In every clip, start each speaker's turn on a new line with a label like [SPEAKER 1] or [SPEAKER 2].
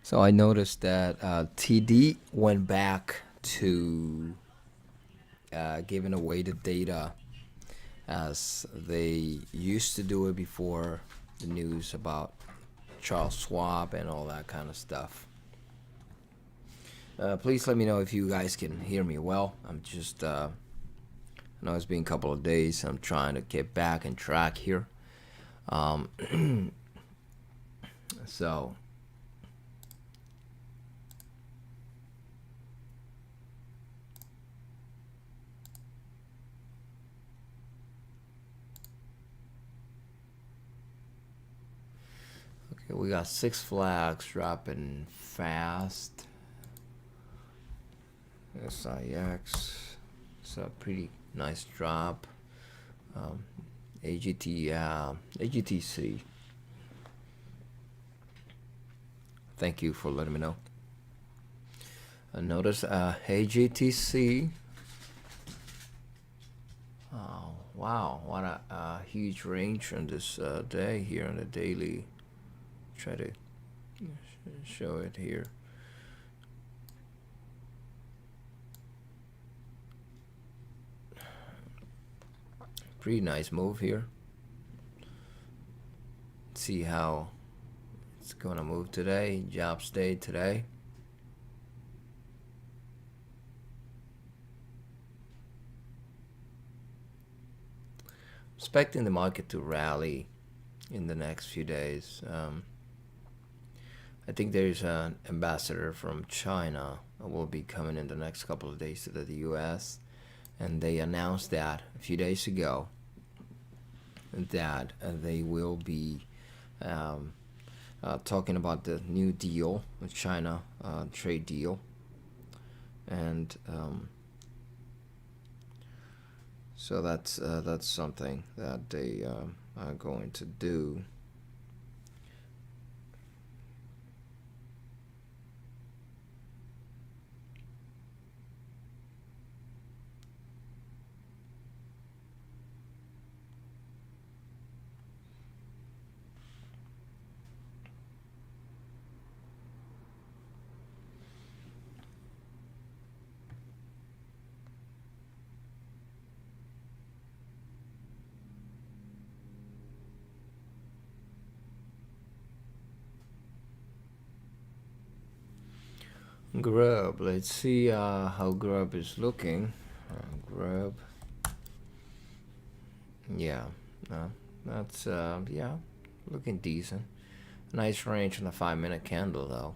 [SPEAKER 1] So I noticed that TD went back to giving away the data as they used to do it before the news about Charles Schwab and all that kind of stuff. Please let me know if you guys can hear me well. I know it's been a couple of days. I'm trying to get back on track here. Um, so okay, we got Six Flags dropping fast. SIX, it's a pretty nice drop. AGTC. Thank you for letting me know. Notice AGTC. Oh, wow, what a huge range on this day here on the daily. Try to show it here. Pretty nice move here. See how it's gonna move today. Jobs day today. Expecting the market to rally in the next few days. I think there's an ambassador from China that will be coming in the next couple of days to the U.S. And they announced that a few days ago that they will be talking about the new deal with China, trade deal, and so that's something that they are going to do. Grub. Let's see how Grub is looking. Grub. Yeah, that's yeah, looking decent. Nice range on the 5-minute candle though.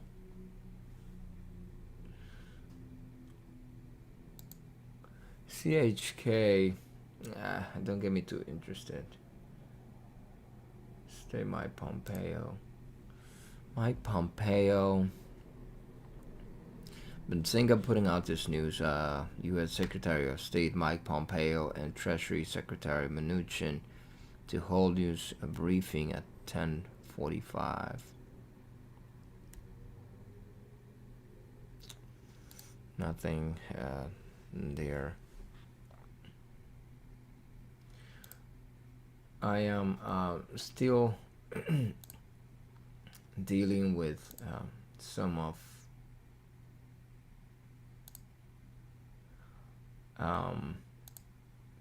[SPEAKER 1] CHK. Don't get me too interested. Stay Mike Pompeo. Mike Pompeo. Been thinking of putting out this news. U.S. Secretary of State Mike Pompeo and Treasury Secretary Mnuchin to hold news a briefing at 10:45. Nothing there. I am still dealing with some of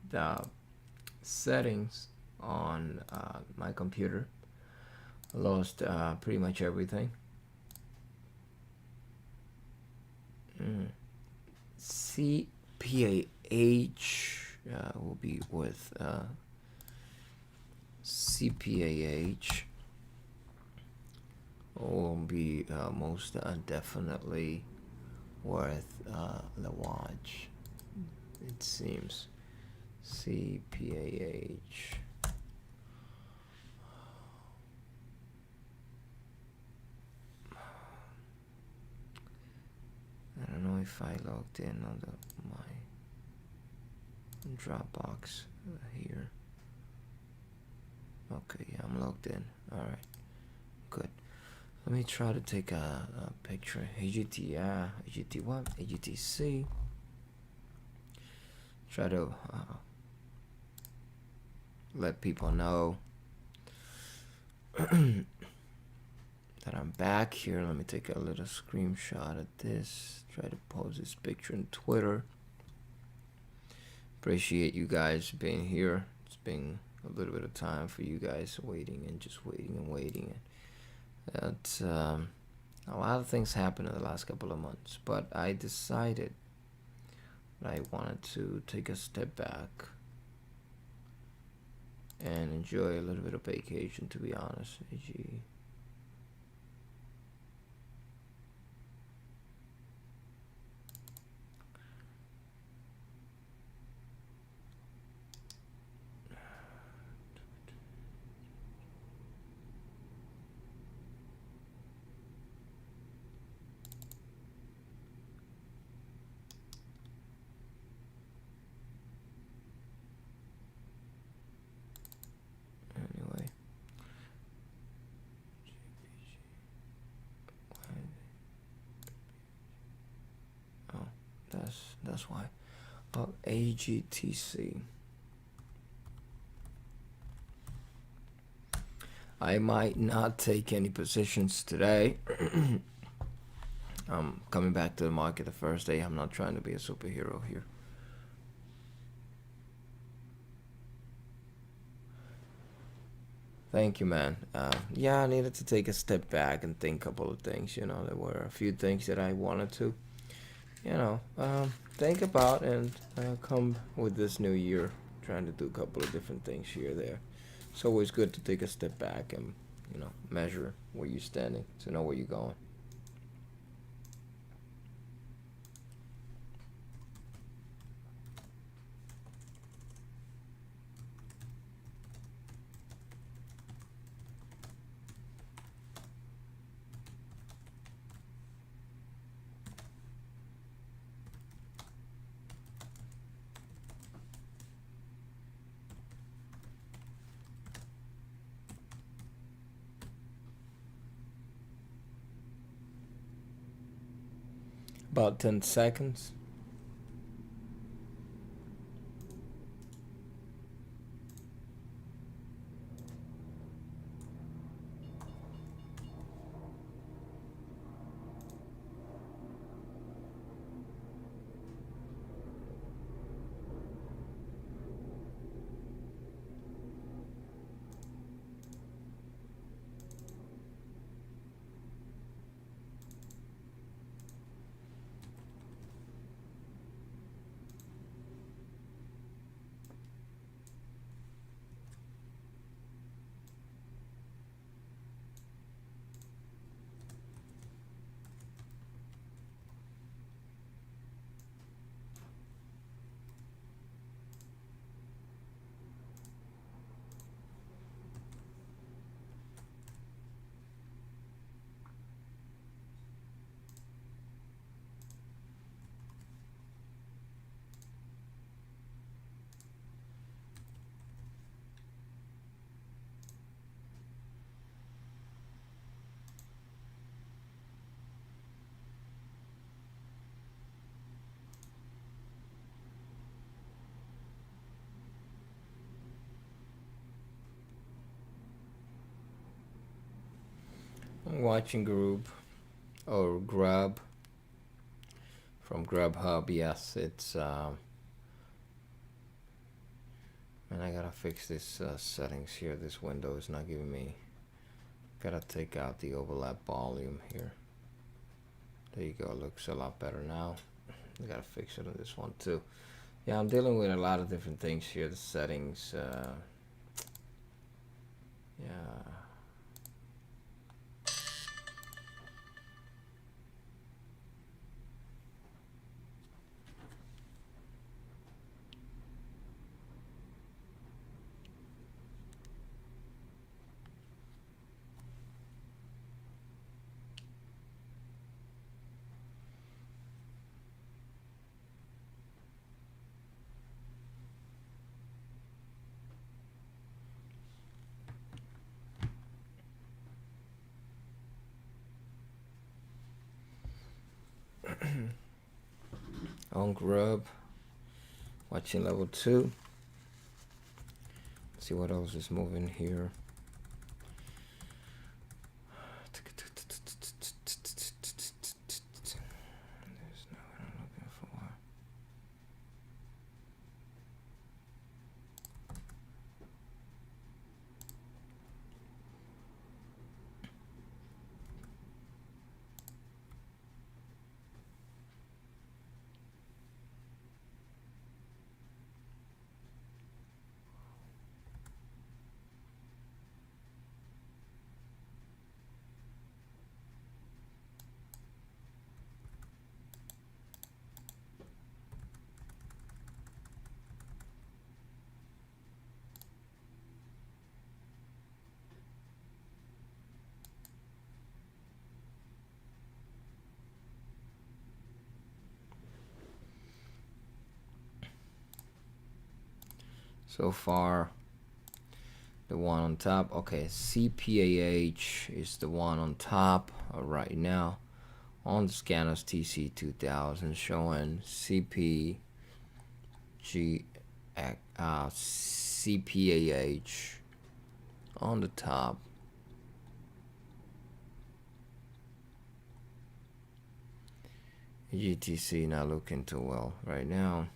[SPEAKER 1] the settings on my computer. I lost pretty much everything. CPAH will be with CPAH will be most definitely worth the watch, it seems. CPAH. I don't know if I logged in on my Dropbox here. Okay, yeah, I'm logged in. Alright, good. Let me try to take a picture. AGTR, AGT what? AGTC. Try to let people know that that I'm back here. Let me take a little screenshot of this. Try to post this picture on Twitter. Appreciate you guys being here. It's been a little bit of time for you guys waiting and just waiting and waiting. That's a lot of things happened in the last couple of months, but I decided that I wanted to take a step back and enjoy a little bit of vacation, to be honest. AG. Anyway. Oh, that's why. Oh, AGTC. I might not take any positions today. I'm coming back to the market the first day. I'm not trying to be a superhero here. Thank you, man. Yeah, I needed to take a step back and think a couple of things. There were a few things that I wanted to, think about and come with this new year, trying to do a couple of different things here or there. It's always good to take a step back and, measure where you're standing to know where you're going. About 10 seconds. Watching group or Grub from Grubhub. Yes, it's man, I gotta fix this settings here. This window is not giving me. Gotta take out the overlap volume here. There you go. Looks a lot better now. I gotta fix it on this one too. Yeah, I'm dealing with a lot of different things here. The settings. Yeah. On Grub, watching level 2. See what else is moving here. So far, the one on top. Okay, CPAH is the one on top right now. On the scanners, TC2000 showing CPAH on the top. GTC not looking too well right now.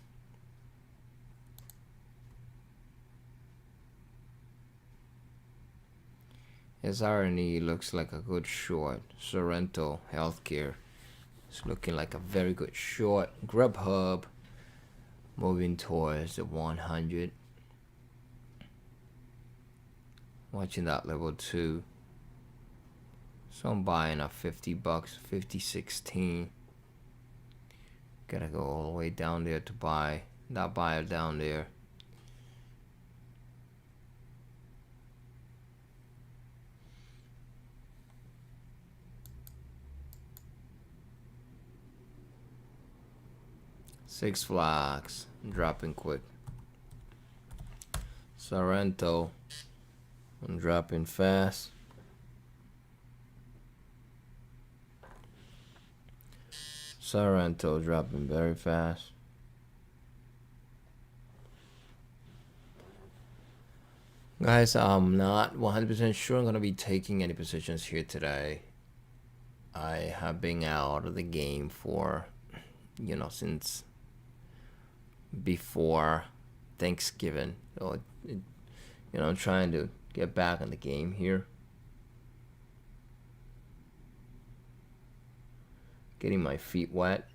[SPEAKER 1] SRNE looks like a good short. Sorrento Healthcare is looking like a very good short. Grubhub moving towards the 100. Watching that level 2. So I'm buying at $50, 50.16. Gotta go all the way down there to buy that buyer down there. Six Flags dropping quick. Sorrento dropping fast. Sorrento dropping very fast. Guys, I'm not 100% sure I'm going to be taking any positions here today. I have been out of the game for, since before Thanksgiving. So, I'm trying to get back in the game here. Getting my feet wet.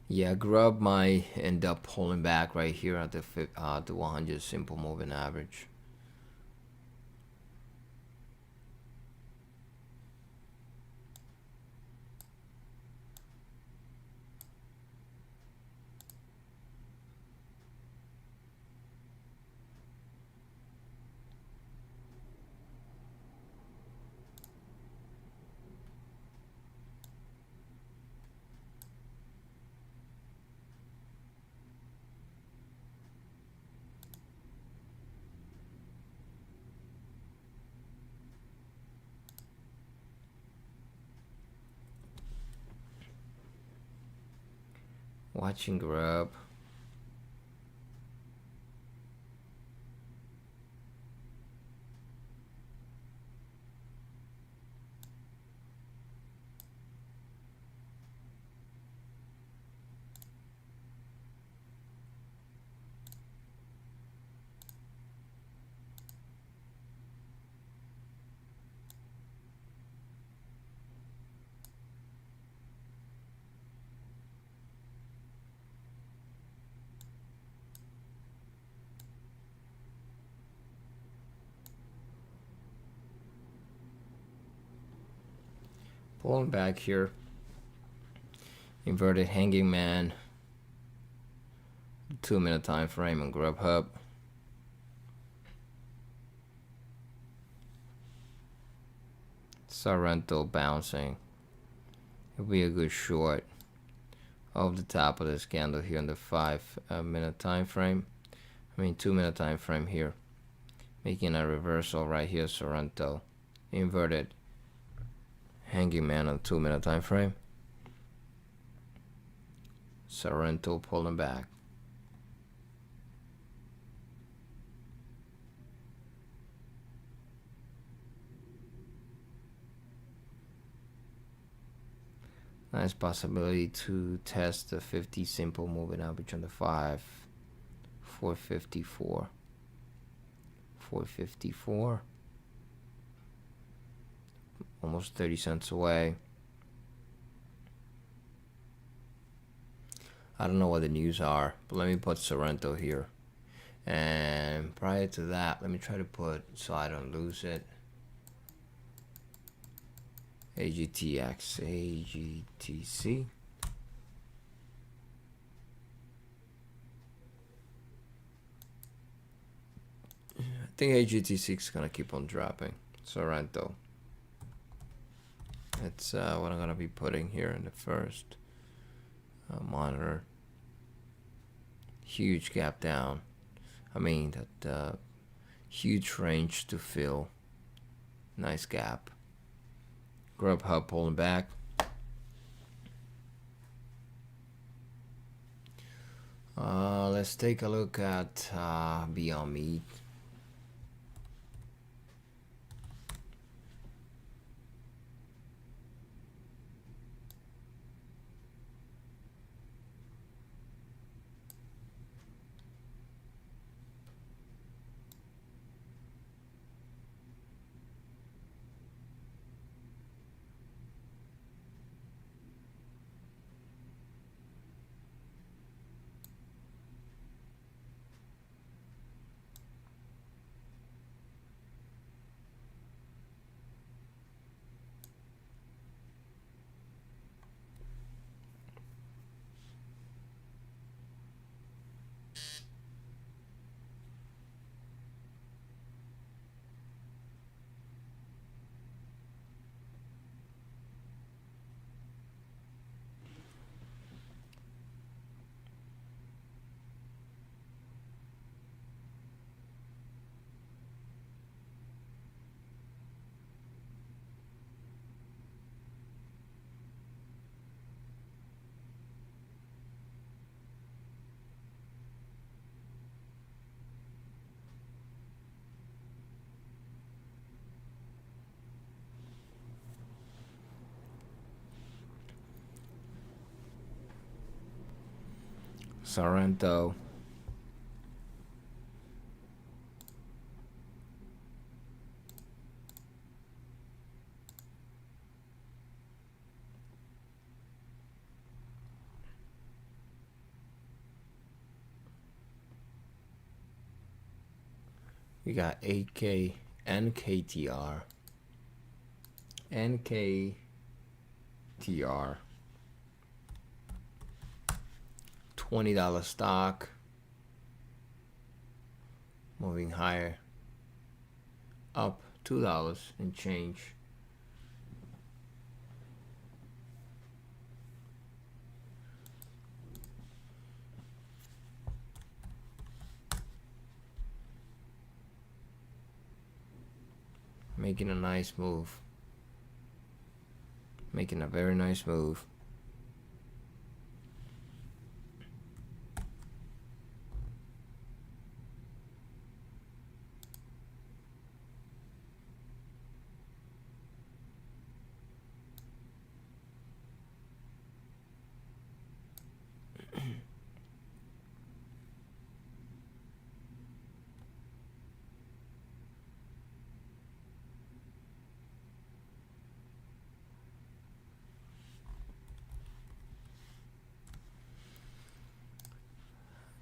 [SPEAKER 1] Yeah, Grub might end up pulling back right here at the 100 simple moving average. Watching Grub. Pulling back here. Inverted hanging man. 2-minute time frame on Grubhub. Sorrento bouncing. It'll be a good short of the top of this candle here on the 5-minute time frame. 2-minute time frame here. Making a reversal right here, Sorrento. Inverted hanging man on 2-minute time frame. Sorrento pulling back. Nice possibility to test the 50 simple moving average on the 5. 454. 454. Almost 30 cents away. I don't know what the news are, but let me put Sorrento here. And prior to that, let me try to put, so I don't lose it, AGTX, AGTC. I think AGT6 is gonna keep on dropping. Sorrento. That's what I'm gonna be putting here in the first monitor. Huge gap down. I mean that huge range to fill. Nice gap. Grubhub pulling back. Let's take a look at Beyond Meat. Sorrento. We got NKTR. NKTR. $20 stock. Moving higher. Up $2 and change. Making a nice move. Making a very nice move.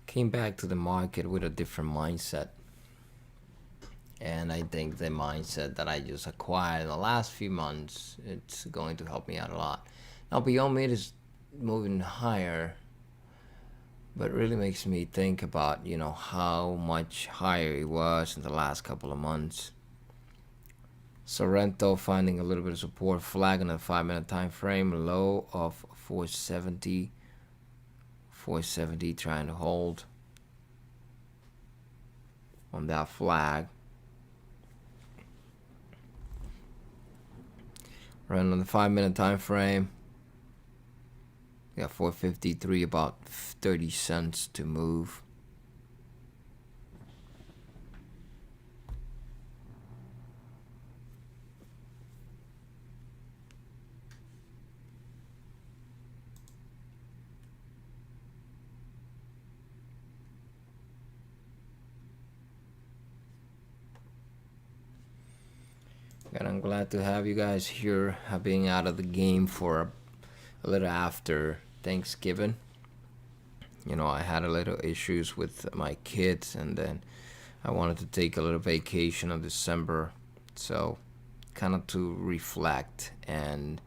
[SPEAKER 1] Came back to the market with a different mindset. And I think the mindset that I just acquired in the last few months, it's going to help me out a lot. Now Beyond Meat is moving higher, but really makes me think about, how much higher it was in the last couple of months. Sorrento finding a little bit of support, flag on the 5-minute time frame, low of 470. 470 trying to hold on that flag. Running on the 5-minute time frame. We got 453, about 30 cents to move. And I'm glad to have you guys here, being out of the game for a little after Thanksgiving. I had a little issues with my kids, and then I wanted to take a little vacation in December. So kind of to reflect and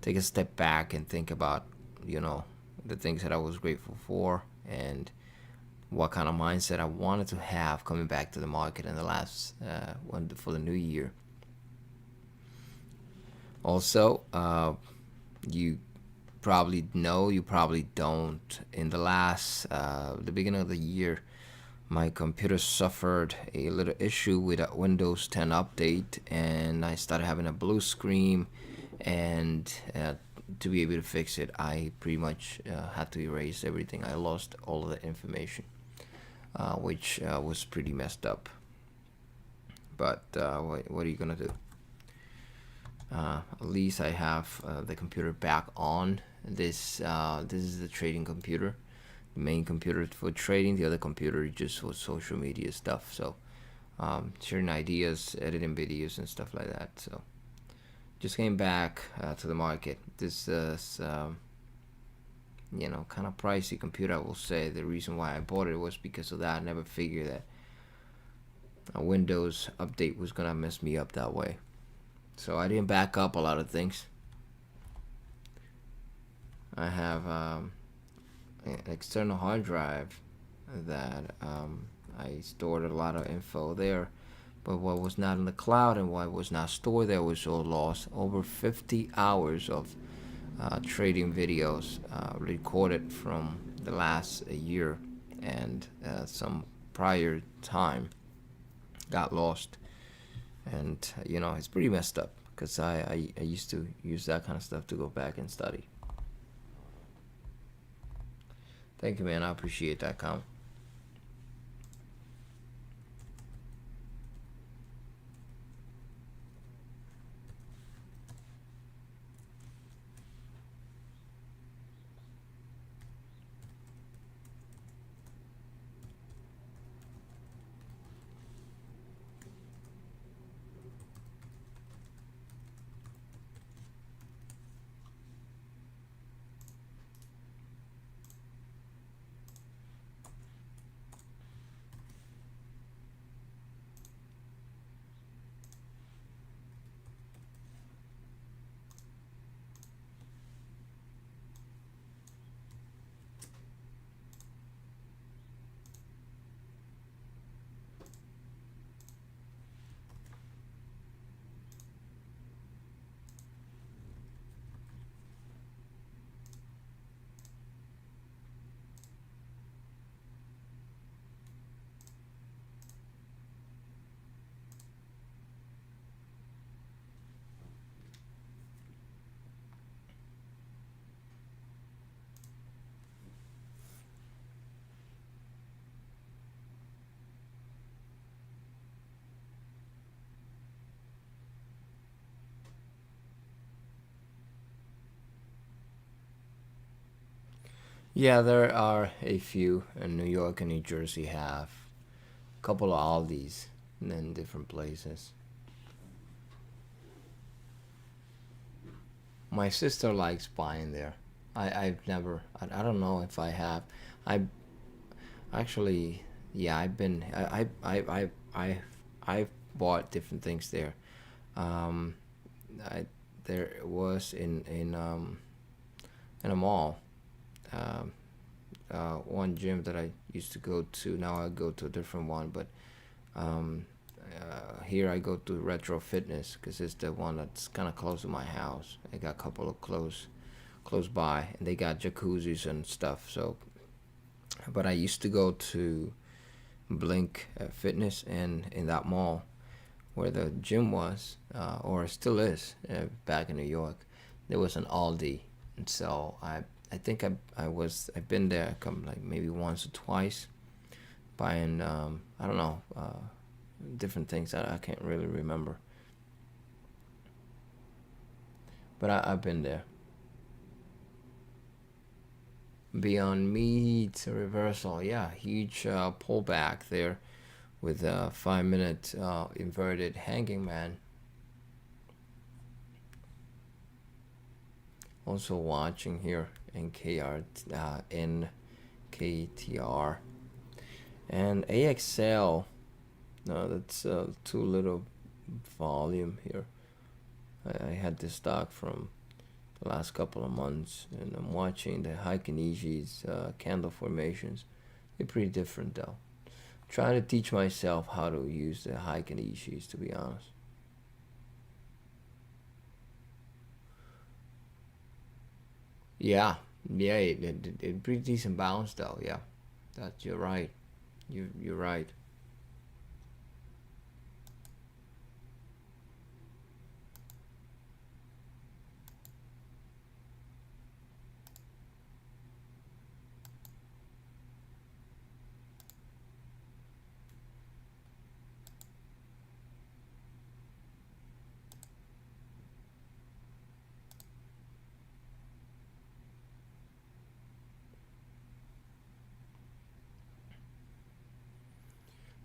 [SPEAKER 1] take a step back and think about, the things that I was grateful for, and what kind of mindset I wanted to have coming back to the market in the last one for the new year. Also, you probably know, you probably don't. In the the beginning of the year, my computer suffered a little issue with a Windows 10 update, and I started having a blue screen. And to be able to fix it, I pretty much had to erase everything. I lost all of the information, which was pretty messed up. But what are you gonna do? At least I have the computer back on. This is the trading computer, the main computer for trading. The other computer is just for social media stuff. So sharing ideas, editing videos, and stuff like that. So just came back to the market. This is kind of pricey computer, I will say. The reason why I bought it was because of that. I never figured that a Windows update was gonna mess me up that way. So I didn't back up a lot of things. I have an external hard drive that I stored a lot of info there, but what was not in the cloud and what was not stored there was all lost. Over 50 hours of trading videos recorded from the last year and some prior time got lost. And it's pretty messed up because I used to use that kind of stuff to go back and study. Thank you, man. I appreciate that comment. Yeah, there are a few in New York and New Jersey. Have a couple of Aldis in different places. My sister likes buying there. I've never. I don't know if I have. I actually, yeah, I've been. I've bought different things there. Um, I there was in a mall. Um, one gym that I used to go to. Now I go to a different one, but um, here I go to Retro Fitness because it's the one that's kind of close to my house. I got a couple of close by, and they got jacuzzis and stuff. So, but I used to go to Blink Fitness in that mall where the gym was, or still is, back in New York. There was an Aldi, and so I think I've been there come like maybe once or twice, buying I don't know, different things that I can't really remember, but I've been there. Beyond Meat reversal, yeah, huge pullback there with a 5 minute inverted hanging man. Also watching here NKTR and AXL. No, that's too little volume here. I had this stock from the last couple of months, and I'm watching the Heiken Iji's candle formations. It's pretty different though. Trying to teach myself how to use the Heiken Ishis, to be honest. Yeah, yeah, it pretty decent bounce though. Yeah, that you're right. You're right.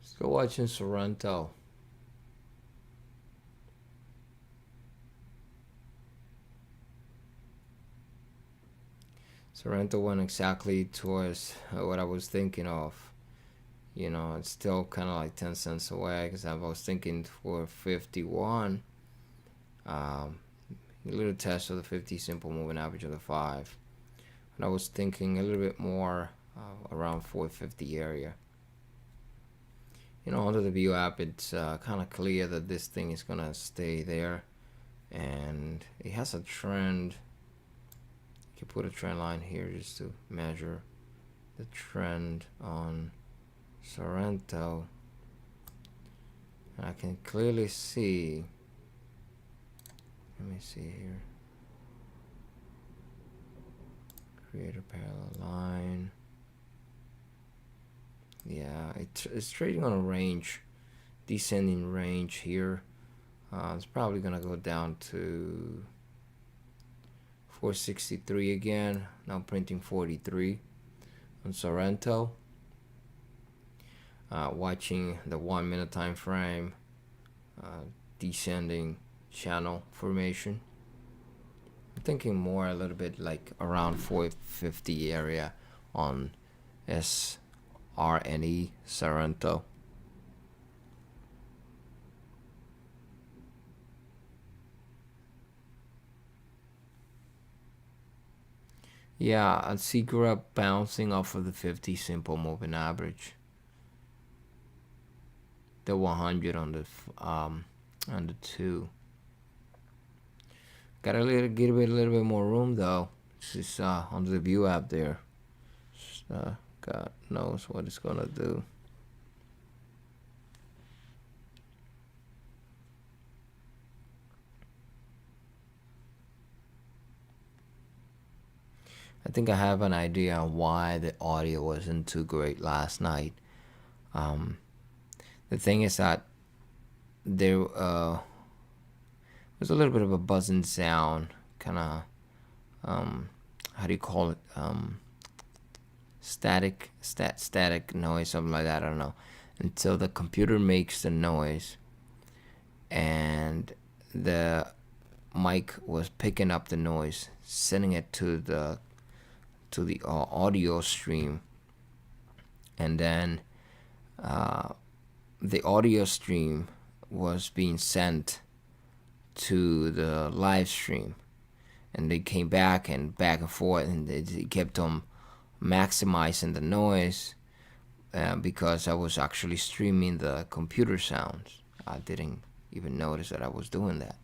[SPEAKER 1] Let's go watching Sorrento. Sorrento went exactly towards what I was thinking of. You know, it's still kind of like 10 cents away because I was thinking for 51. Um, a little test of the 50 simple moving average of the 5. And I was thinking a little bit more around 450 area. You know, under the view app, it's kind of clear that this thing is going to stay there. And it has a trend. You can put a trend line here just to measure the trend on Sorrento. And I can clearly see, let me see here, create a parallel line. Yeah, it's trading on a range, descending range here. It's probably gonna go down to 463 again. Now printing 43 on Sorrento. Watching the 1 minute time frame, descending channel formation. I'm thinking more a little bit like around 450 area on SRNE Sorrento. Yeah, I see Grub bouncing off of the 50 simple moving average. The 100 on the 2. Got give it a little bit more room though. This is under the view app there. Just, God knows what it's gonna do. I think I have an idea on why the audio wasn't too great last night. The thing is that there was a little bit of a buzzing sound, kind of, how do you call it? Static noise, something like that. I don't know. Until the computer makes the noise, and the mic was picking up the noise, sending it to the audio stream, and then the audio stream was being sent to the live stream, and they came back and forth, and they kept on maximizing the noise because I was actually streaming the computer sounds. I didn't even notice that I was doing that.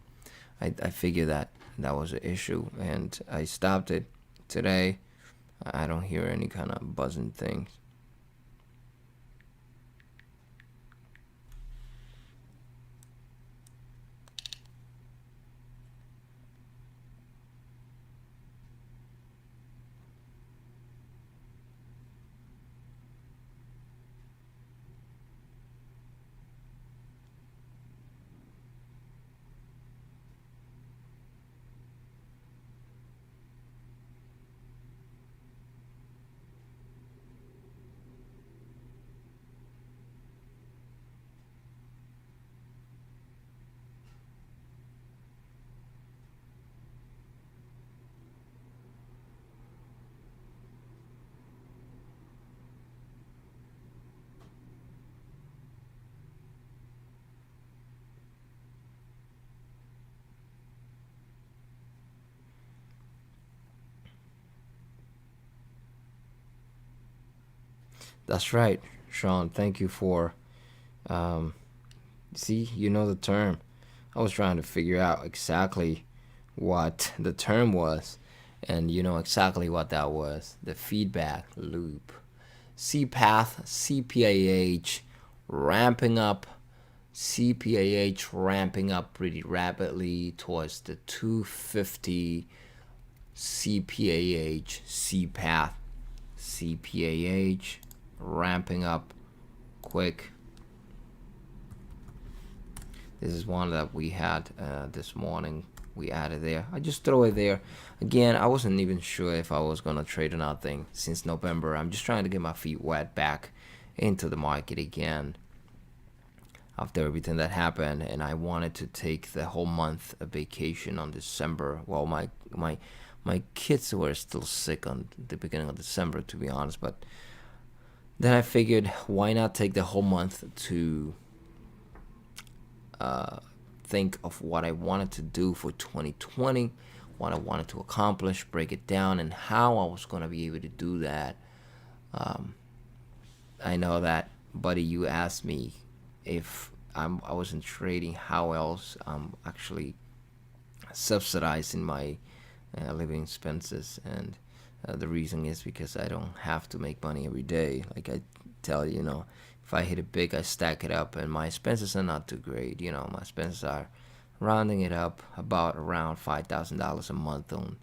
[SPEAKER 1] I figured that was an issue, and I stopped it today. I don't hear any kind of buzzing things. That's right, Sean. Thank you for um, see, you know the term. I was trying to figure out exactly what the term was, and you know exactly what that was. The feedback loop. CPATH, CPAH ramping up, CPAH ramping up pretty rapidly towards the 250, CPAH, CPATH, CPAH ramping up quick. This is one that we had this morning. We added there. I just throw it there. Again, I wasn't even sure if I was gonna trade or nothing since November. I'm just trying to get my feet wet back into the market again after everything that happened, and I wanted to take the whole month of vacation on December. Well, my kids were still sick on the beginning of December, to be honest. But then I figured, why not take the whole month to think of what I wanted to do for 2020, what I wanted to accomplish, break it down, and how I was going to be able to do that. I know that, buddy, you asked me if I wasn't trading, how else I'm actually subsidizing my living expenses. And the reason is because I don't have to make money every day. Like I tell you, if I hit it big, I stack it up, and my expenses are not too great. My expenses are rounding it up about around $5,000 a month on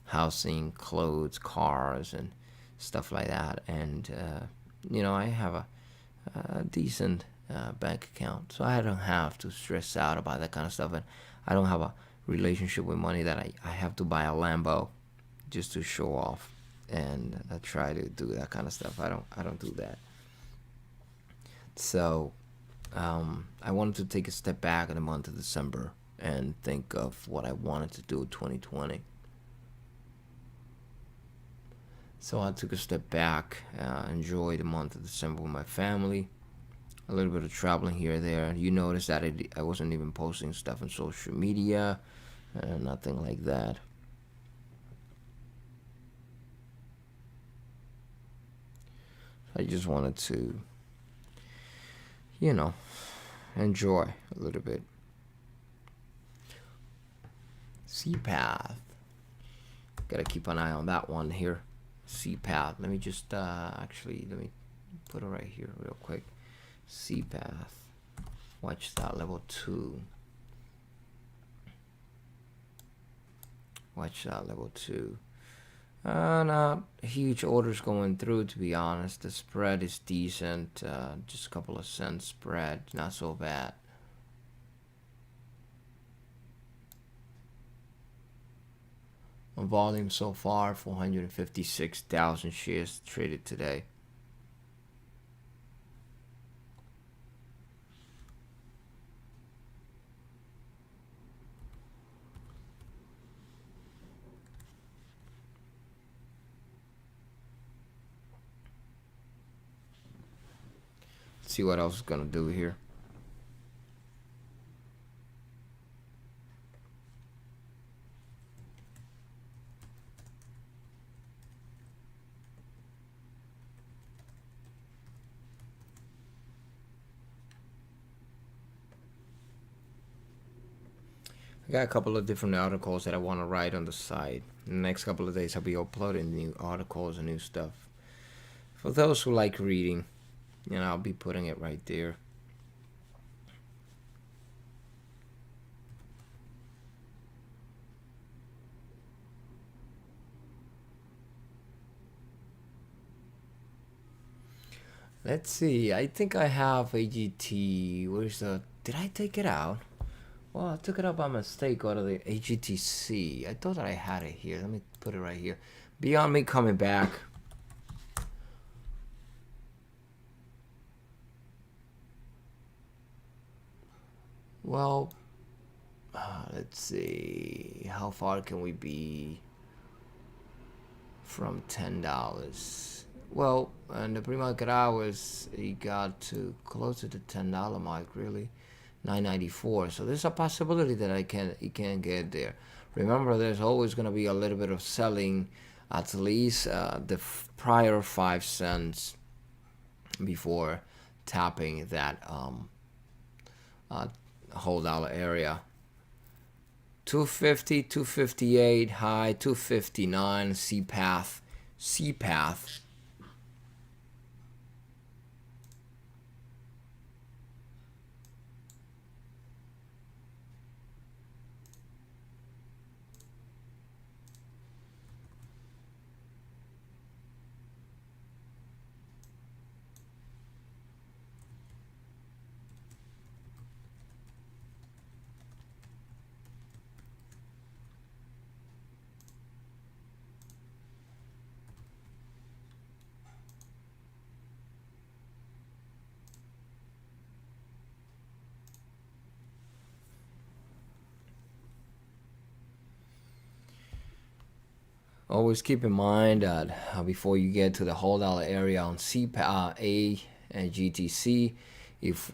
[SPEAKER 1] housing, clothes, cars, and stuff like that. And I have a decent bank account, so I don't have to stress out about that kind of stuff. And I don't have a relationship with money that I have to buy a Lambo just to show off, and I try to do that kind of stuff. I don't do that. So I wanted to take a step back in the month of December and think of what I wanted to do in 2020. So I took a step back, enjoyed the month of December with my family, a little bit of traveling here or there. You notice that I wasn't even posting stuff on social media, nothing like that. I just wanted to, enjoy a little bit. CPATH. Gotta keep an eye on that one here. CPATH. Let me just let me put it right here real quick. CPATH. Watch that level 2. Watch that level 2. Not huge orders going through, to be honest. The spread is decent. Just a couple of cents spread. Not so bad. Volume so far, 456,000 shares traded today. Let's see what else is gonna do here. I got a couple of different articles that I want to write on the side. In the next couple of days, I'll be uploading new articles and new stuff. For those who like reading, I'll be putting it right there. Let's see. I think I have AGT. Where's the? Did I take it out? Well, I took it out by mistake out of the AGTC. I thought that I had it here. Let me put it right here. Beyond me coming back. Well, let's see. How far can we be from $10? Well, in the pre-market hours, it got to closer to $10 mark, really. 9.94. So there's a possibility that it can get there. Remember, there's always going to be a little bit of selling, at least the prior 5 cents before tapping that uh, whole dollar area. 250, 258 high, 259 C path, C path. Always keep in mind that before you get to the whole dollar area on A and GTC, if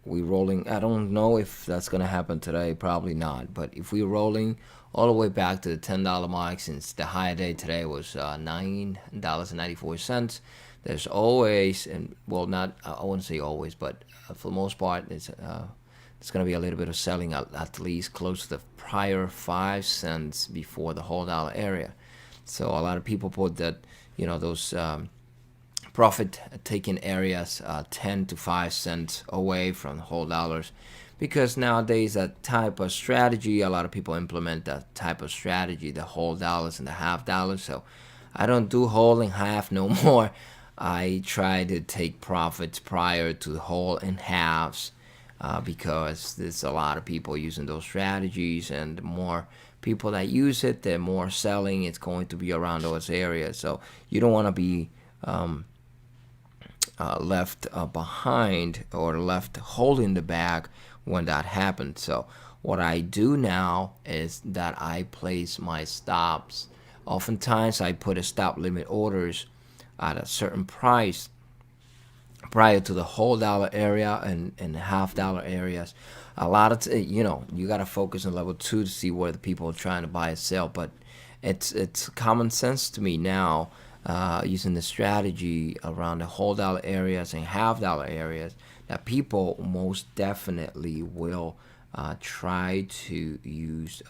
[SPEAKER 1] we rolling, I don't know if that's gonna happen today, probably not. But if we're rolling all the way back to the $10 mark, since the higher day today was $9.94, there's always, and well, not I wouldn't say always, but for the most part, it's going to be a little bit of selling at least close to the prior 5 cents before the whole dollar area. So a lot of people put that, those profit taking areas 10 to 5 cents away from the whole dollars, because nowadays that type of strategy, a lot of people implement that type of strategy, the whole dollars and the half dollars. So I don't do whole and half no more. I try to take profits prior to the whole and halves, because there's a lot of people using those strategies, and the more people that use it, the more selling it's going to be around those areas. So you don't want to be left behind or left holding the bag when that happens. So what I do now is that I place my stops. Oftentimes I put a stop limit orders at a certain price prior to the whole dollar area and half dollar areas. A lot of you got to focus on level 2 to see where the people are trying to buy and sell. But it's common sense to me now, using the strategy around the whole dollar areas and half dollar areas, that people most definitely will try to use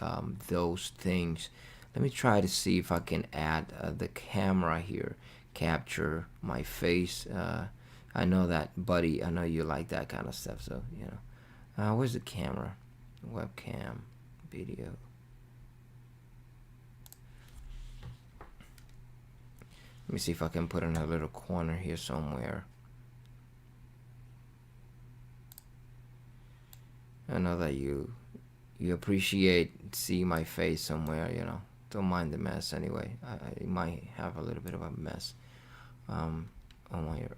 [SPEAKER 1] those things. Let me try to see if I can add the camera here, capture my face. I know that, buddy. I know you like that kind of stuff. So, where's the camera? Webcam, video. Let me see if I can put in a little corner here somewhere. I know that you appreciate seeing my face somewhere. Don't mind the mess anyway. I might have a little bit of a mess on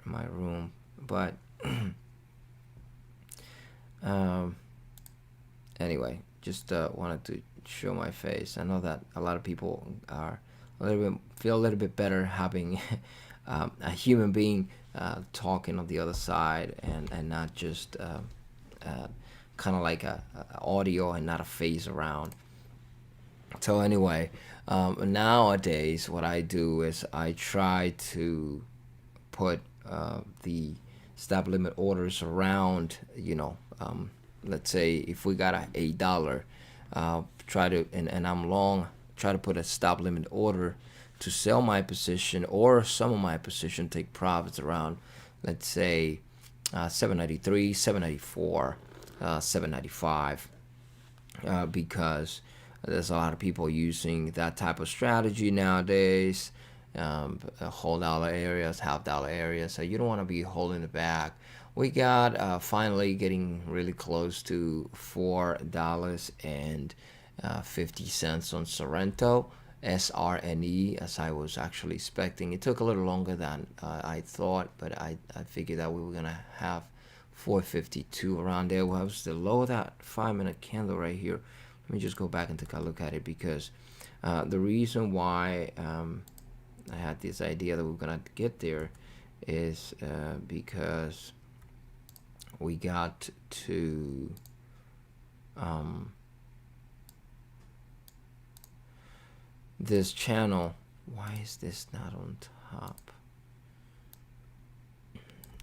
[SPEAKER 1] my room, but anyway, just wanted to show my face. I know that a lot of people are feel a little bit better having a human being talking on the other side, and not just kind of like a audio and not a face around. So anyway, nowadays what I do is I try to put the stop limit orders around, let's say if we got a $8, try to, and I'm long, try to put a stop limit order to sell my position or some of my position, take profits around, let's say 793, 794, 795, because there's a lot of people using that type of strategy nowadays. Whole dollar areas, half dollar areas. So you don't want to be holding it back. We got finally getting really close to $4.50 on Sorrento SRNE, as I was actually expecting. It took a little longer than I thought, but I figured that we were gonna have 452 around there. Well, was the low of that 5-minute candle right here. Let me just go back and take a look at it, because the reason why I had this idea that we're gonna get there is because we got to this channel. Why is this not on top?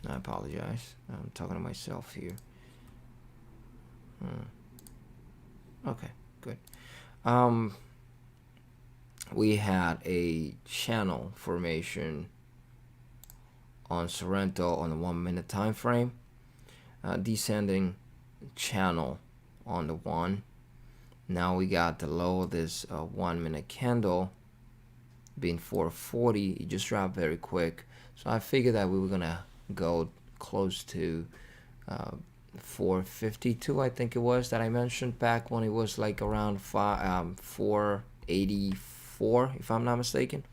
[SPEAKER 1] I apologize. I'm talking to myself here. Okay, good. Um, we had a channel formation on Sorrento on the 1 minute time frame, descending channel on the one. Now we got the low of this 1 minute candle being 440. It just dropped very quick, so I figured that we were gonna go close to 452, I think it was, that I mentioned back when it was like around 484, if I'm not mistaken.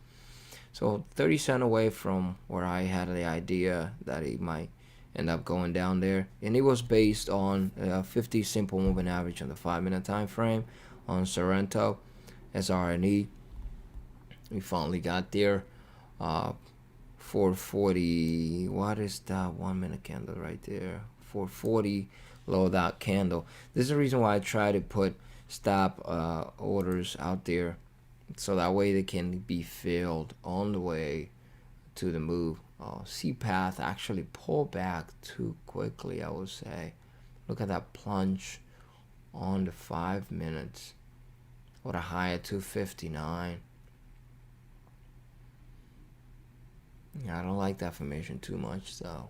[SPEAKER 1] So 30 cents away from where I had the idea that it might end up going down there, and it was based on 50 simple moving average on the 5 minute time frame on Sorrento SRNE. We finally got there. 440. What is that 1 minute candle right there? 440 low that candle. This is the reason why I try to put stop orders out there, so that way they can be filled on the way to the move. C-path actually pulled back too quickly, I would say. Look at that plunge on the 5 minutes. What a high at 259. Yeah, I don't like that formation too much, so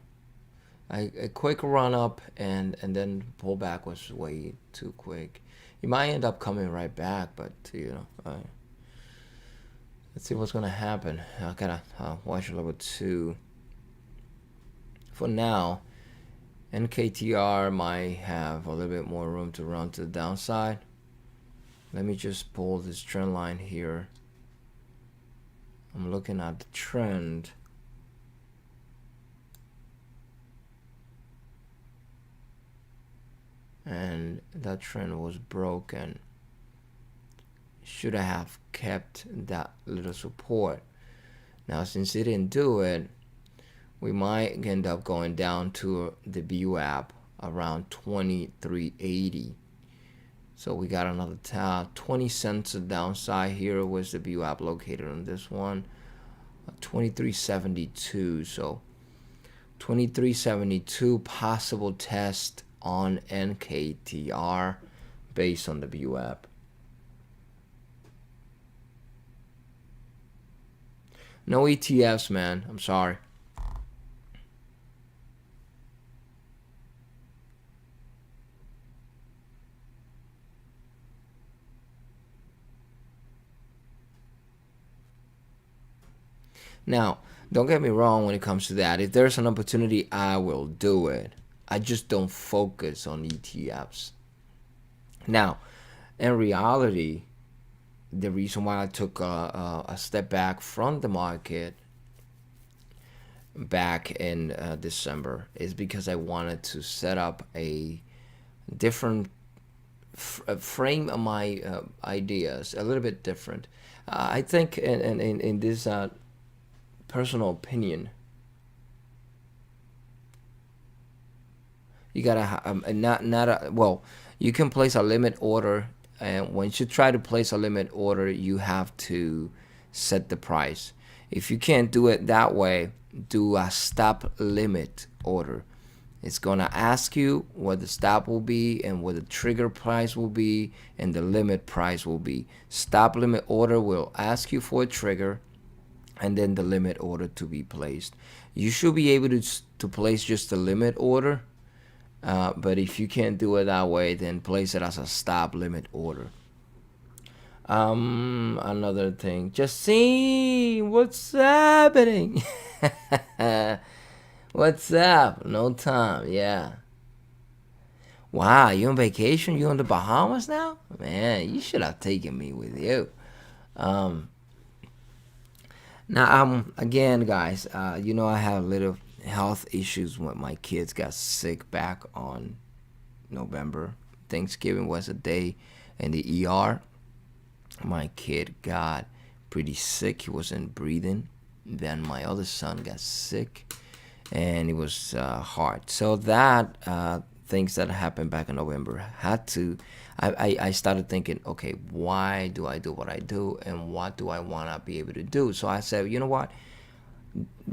[SPEAKER 1] a quick run up and then pull back was way too quick. You might end up coming right back, but let's see what's gonna happen. I gotta watch level 2. For now, NKTR might have a little bit more room to run to the downside. Let me just pull this trend line here. I'm looking at the trend. And that trend was broken. Should I have kept that little support? Now, since it didn't do it, we might end up going down to the VWAP around 2380. So we got another 20 cents of downside here. Was the VWAP located on this one? 2372. So 2372 possible test on NKTR based on the VWAP. No ETFs, man. I'm sorry. Now, don't get me wrong when it comes to that. If there's an opportunity, I will do it. I just don't focus on ETFs. Now, in reality, the reason why I took a step back from the market back in December is because I wanted to set up a different frame of my ideas, a little bit different. I think in this personal opinion, you gotta you can place a limit order, and once you try to place a limit order, you have to set the price. If you can't do it that way, do a stop limit order. It's gonna ask you what the stop will be and what the trigger price will be and the limit price will be. Stop limit order will ask you for a trigger and then the limit order to be placed. You should be able to place just the limit order. But if you can't do it that way, then place it as a stop limit order. Another thing, just see what's happening. What's up? No time, yeah. Wow, you on vacation? You on the Bahamas now? Man, you should have taken me with you. Now, again, guys, I have a little health issues when my kids got sick back on November. Thanksgiving was a day in the ER. My kid got pretty sick. He wasn't breathing. Then my other son got sick, and it was hard. So that things that happened back in November had to. I started thinking, okay, why do I do what I do, and what do I want to be able to do? So I said, you know what?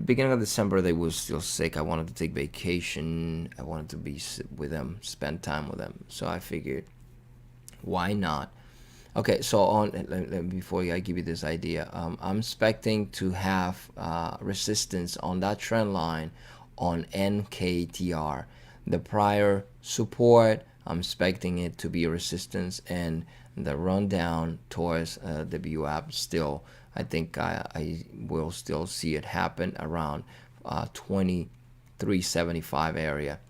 [SPEAKER 1] beginning of December they were still sick. I wanted to take vacation. I wanted to be with them, spend time with them. So I figured, why not? Okay, so before I give you this idea, I'm expecting to have resistance on that trend line on NKTR. The prior support, I'm expecting it to be a resistance, and the rundown towards the VWAP still, I think I will still see it happen around 2375 area.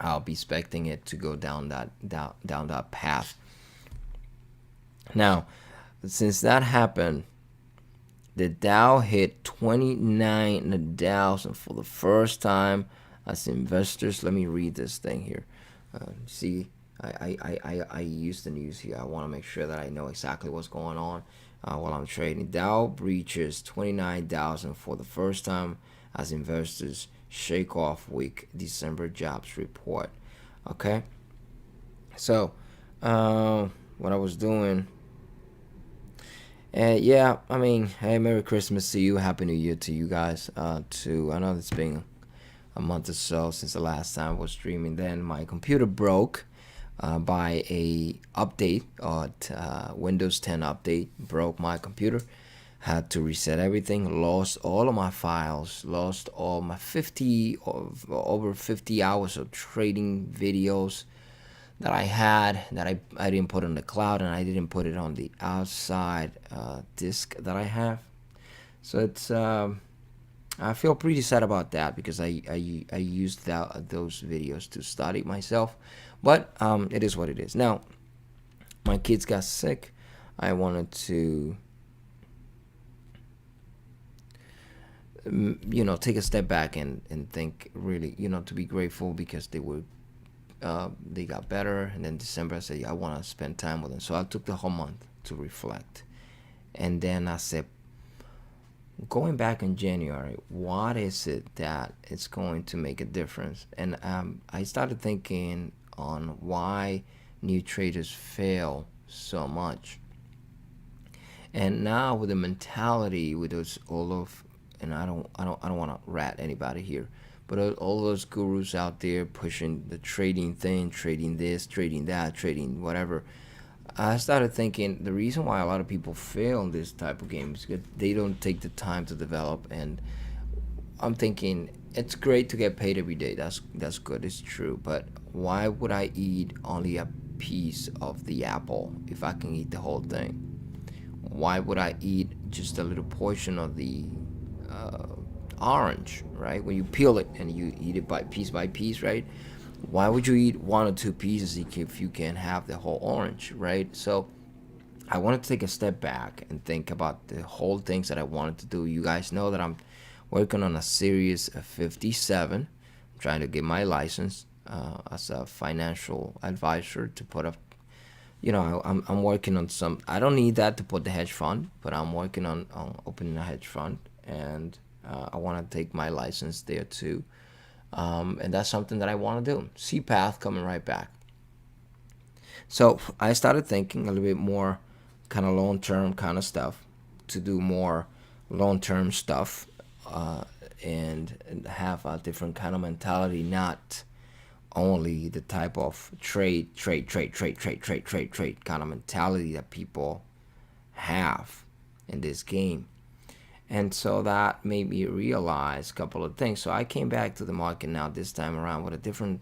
[SPEAKER 1] I'll be expecting it to go down that path. Now, since that happened, the Dow hit 29,000 for the first time as investors. Let me read this thing here. See, I use the news here. I want to make sure that I know exactly what's going on while I'm trading. Dow breaches 29,000 for the first time as investors shake off weak December jobs report. Okay, so what I was doing. Yeah, I mean, hey, Merry Christmas to you, Happy New Year to you guys. To I know it's been a month or so since the last time I was streaming. Then my computer broke by a update, Windows 10 update broke my computer. Had to reset everything. Lost all of my files. Lost all my over 50 hours of trading videos that I had that I didn't put on the cloud, and I didn't put it on the outside disk that I have. So it's I feel pretty sad about that because I used those videos to study myself, but it is what it is. Now my kids got sick. I wanted to take a step back and think, really, to be grateful because they got better. And then December I said, yeah, I want to spend time with them, so I took the whole month to reflect. And then I said, going back in January, what is it that it's going to make a difference? And I started thinking on why new traders fail so much. And now with the mentality, with those and I don't want to rat anybody here, but all those gurus out there pushing the trading thing, trading this, trading that, trading whatever, I started thinking the reason why a lot of people fail in this type of game is because they don't take the time to develop. And I'm thinking it's great to get paid every day. That's good. It's true. But why would I eat only a piece of the apple if I can eat the whole thing? Why would I eat just a little portion of the orange, right? When you peel it and you eat it by piece, right? Why would you eat one or two pieces if you can have the whole orange, right? So I wanted to take a step back and think about the whole things that I wanted to do. You guys know that I'm working on a series of 57. I'm trying to get my license as a financial advisor to put up. I'm working on some. I don't need that to put the hedge fund, but I'm working on opening a hedge fund, and I want to take my license there too. And that's something that I want to do. CPATH coming right back. So I started thinking a little bit more kind of long-term kind of stuff, to do more long-term stuff and have a different kind of mentality, not only the type of trade kind of mentality that people have in this game. And so that made me realize a couple of things. So I came back to the market now this time around with a different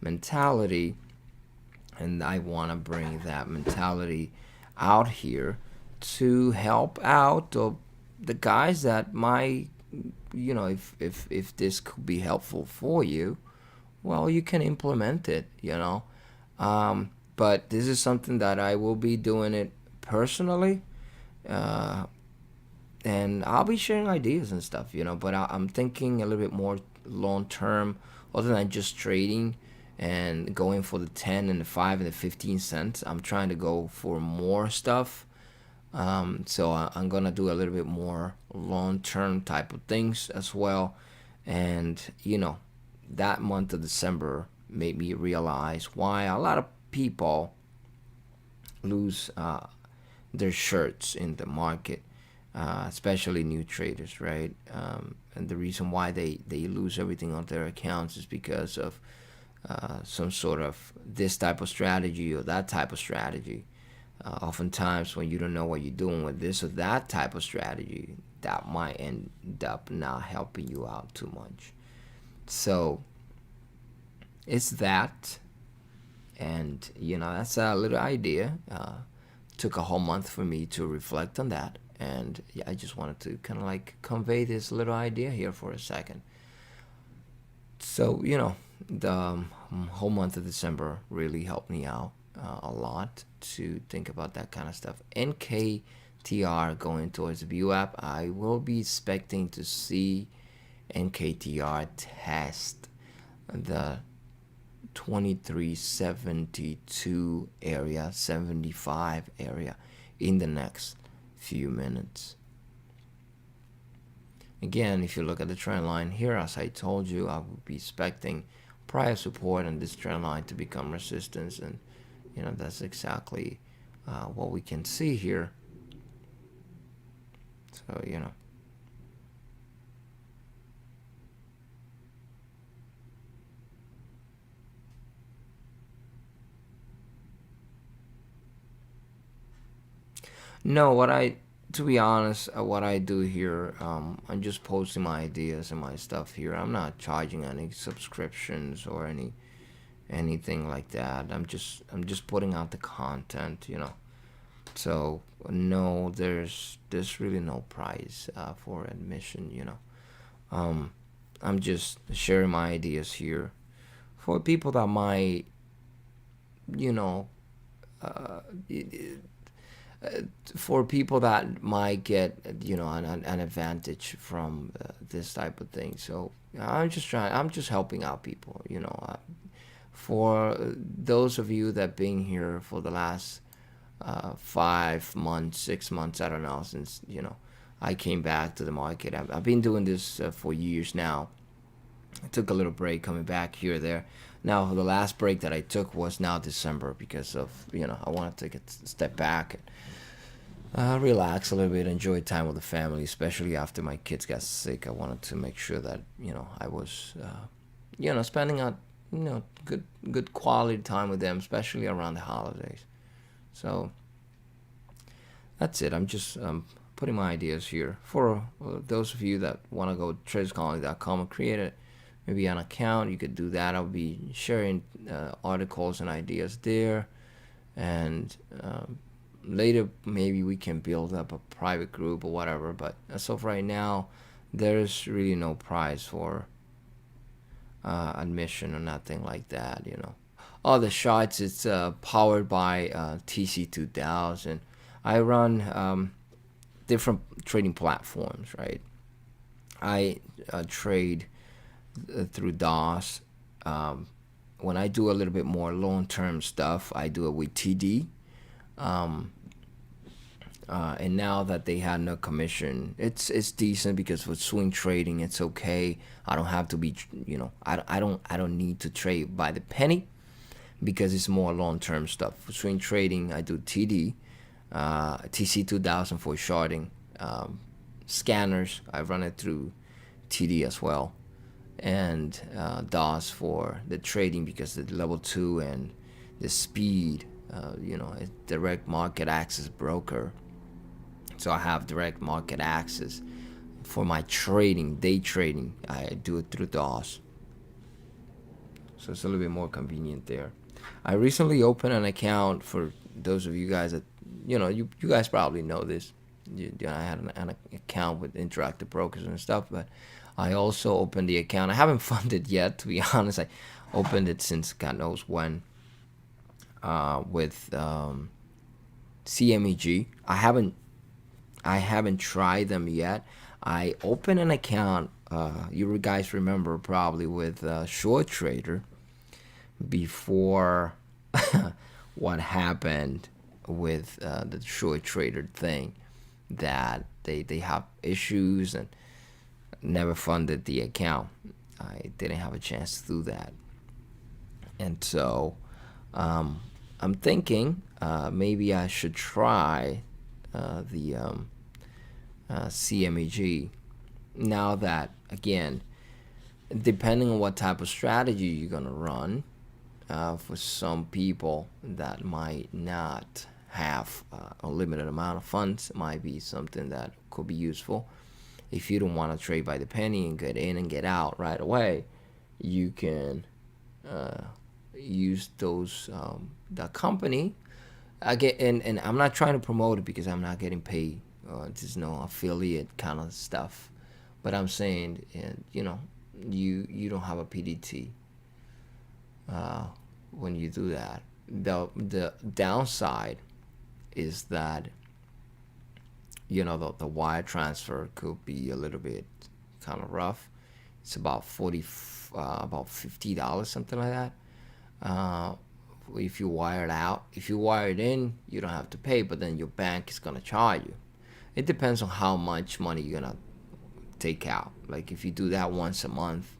[SPEAKER 1] mentality, and I want to bring that mentality out here to help out the guys that might, if this could be helpful for you, well, you can implement it, but this is something that I will be doing it personally, and I'll be sharing ideas and stuff, but I'm thinking a little bit more long term, other than just trading and going for the 10 and the 5 and the 15 cents. I'm trying to go for more stuff. So I'm gonna do a little bit more long term type of things as well. And that month of December made me realize why a lot of people lose their shirts in the market. especially new traders, right? And the reason why they lose everything on their accounts is because of some sort of this type of strategy or that type of strategy. Oftentimes, when you don't know what you're doing with this or that type of strategy, that might end up not helping you out too much. So it's that, and that's a little idea. Took a whole month for me to reflect on that, and yeah, I just wanted to kind of like convey this little idea here for a second. So the whole month of December really helped me out a lot to think about that kind of stuff. NKTR going towards the VUAP, I will be expecting to see NKTR test the 2372 area, 75 area in the next few minutes. Again, if you look at the trend line here, as I told you, I would be expecting prior support and this trend line to become resistance, and that's exactly what we can see here. So no, to be honest, what I do here, I'm just posting my ideas and my stuff here. I'm not charging any subscriptions or anything like that. I'm just putting out the content, So no, there's really no price for admission, I'm just sharing my ideas here for people that might, you know, uh, for people that might get an advantage from this type of thing. So I'm just helping out people, for those of you that been here for the last 5 months, 6 months, I don't know, since I came back to the market. I've been doing this for years now. I took a little break coming back here or there. Now the last break that I took was now December because of I want to take a step back and relax a little bit, enjoy time with the family, especially after my kids got sick. I wanted to make sure that I was spending a good quality time with them, especially around the holidays. So that's it. I'm just putting my ideas here for those of you that want to go to traderscolony.com and create it. Maybe an account, you could do that. I'll be sharing articles and ideas there, and later maybe we can build up a private group or whatever. But as of right now, there's really no prize for admission or nothing like that. All the shots, it's powered by TC2000. I run different trading platforms, right? I trade through DOS. When I do a little bit more long-term stuff, I do it with TD. And now that they had no commission, it's decent because with swing trading, it's okay. I don't have to be, I don't need to trade by the penny because it's more long-term stuff. For swing trading, I do TD, TC2000 for shorting, scanners. I run it through TD as well, and DOS for the trading because the level 2 and the speed. It's direct market access broker. So I have direct market access for my trading, day trading. I do it through DOS. So it's a little bit more convenient there. I recently opened an account for those of you guys that, you guys probably know this. I had an account with Interactive Brokers and stuff, but I also opened the account. I haven't funded yet, to be honest. I opened it since God knows when. With CMEG. I haven't tried them yet. I opened an account. You guys remember probably with Short Trader before what happened with the Short Trader thing, that they have issues and never funded the account. I didn't have a chance to do that, and so I'm thinking maybe I should try the CMEG. Now that, again, depending on what type of strategy you're going to run, for some people that might not have a limited amount of funds, it might be something that could be useful. If you don't want to trade by the penny and get in and get out right away, you can use those the company. And I'm not trying to promote it because I'm not getting paid. There's no affiliate kind of stuff. But I'm saying, you don't have a PDT when you do that. The downside is that the wire transfer could be a little bit kind of rough. It's about about $50, something like that. If you wire it out, if you wire it in, you don't have to pay, but then your bank is gonna charge you. It depends on how much money you're gonna take out. Like if you do that once a month,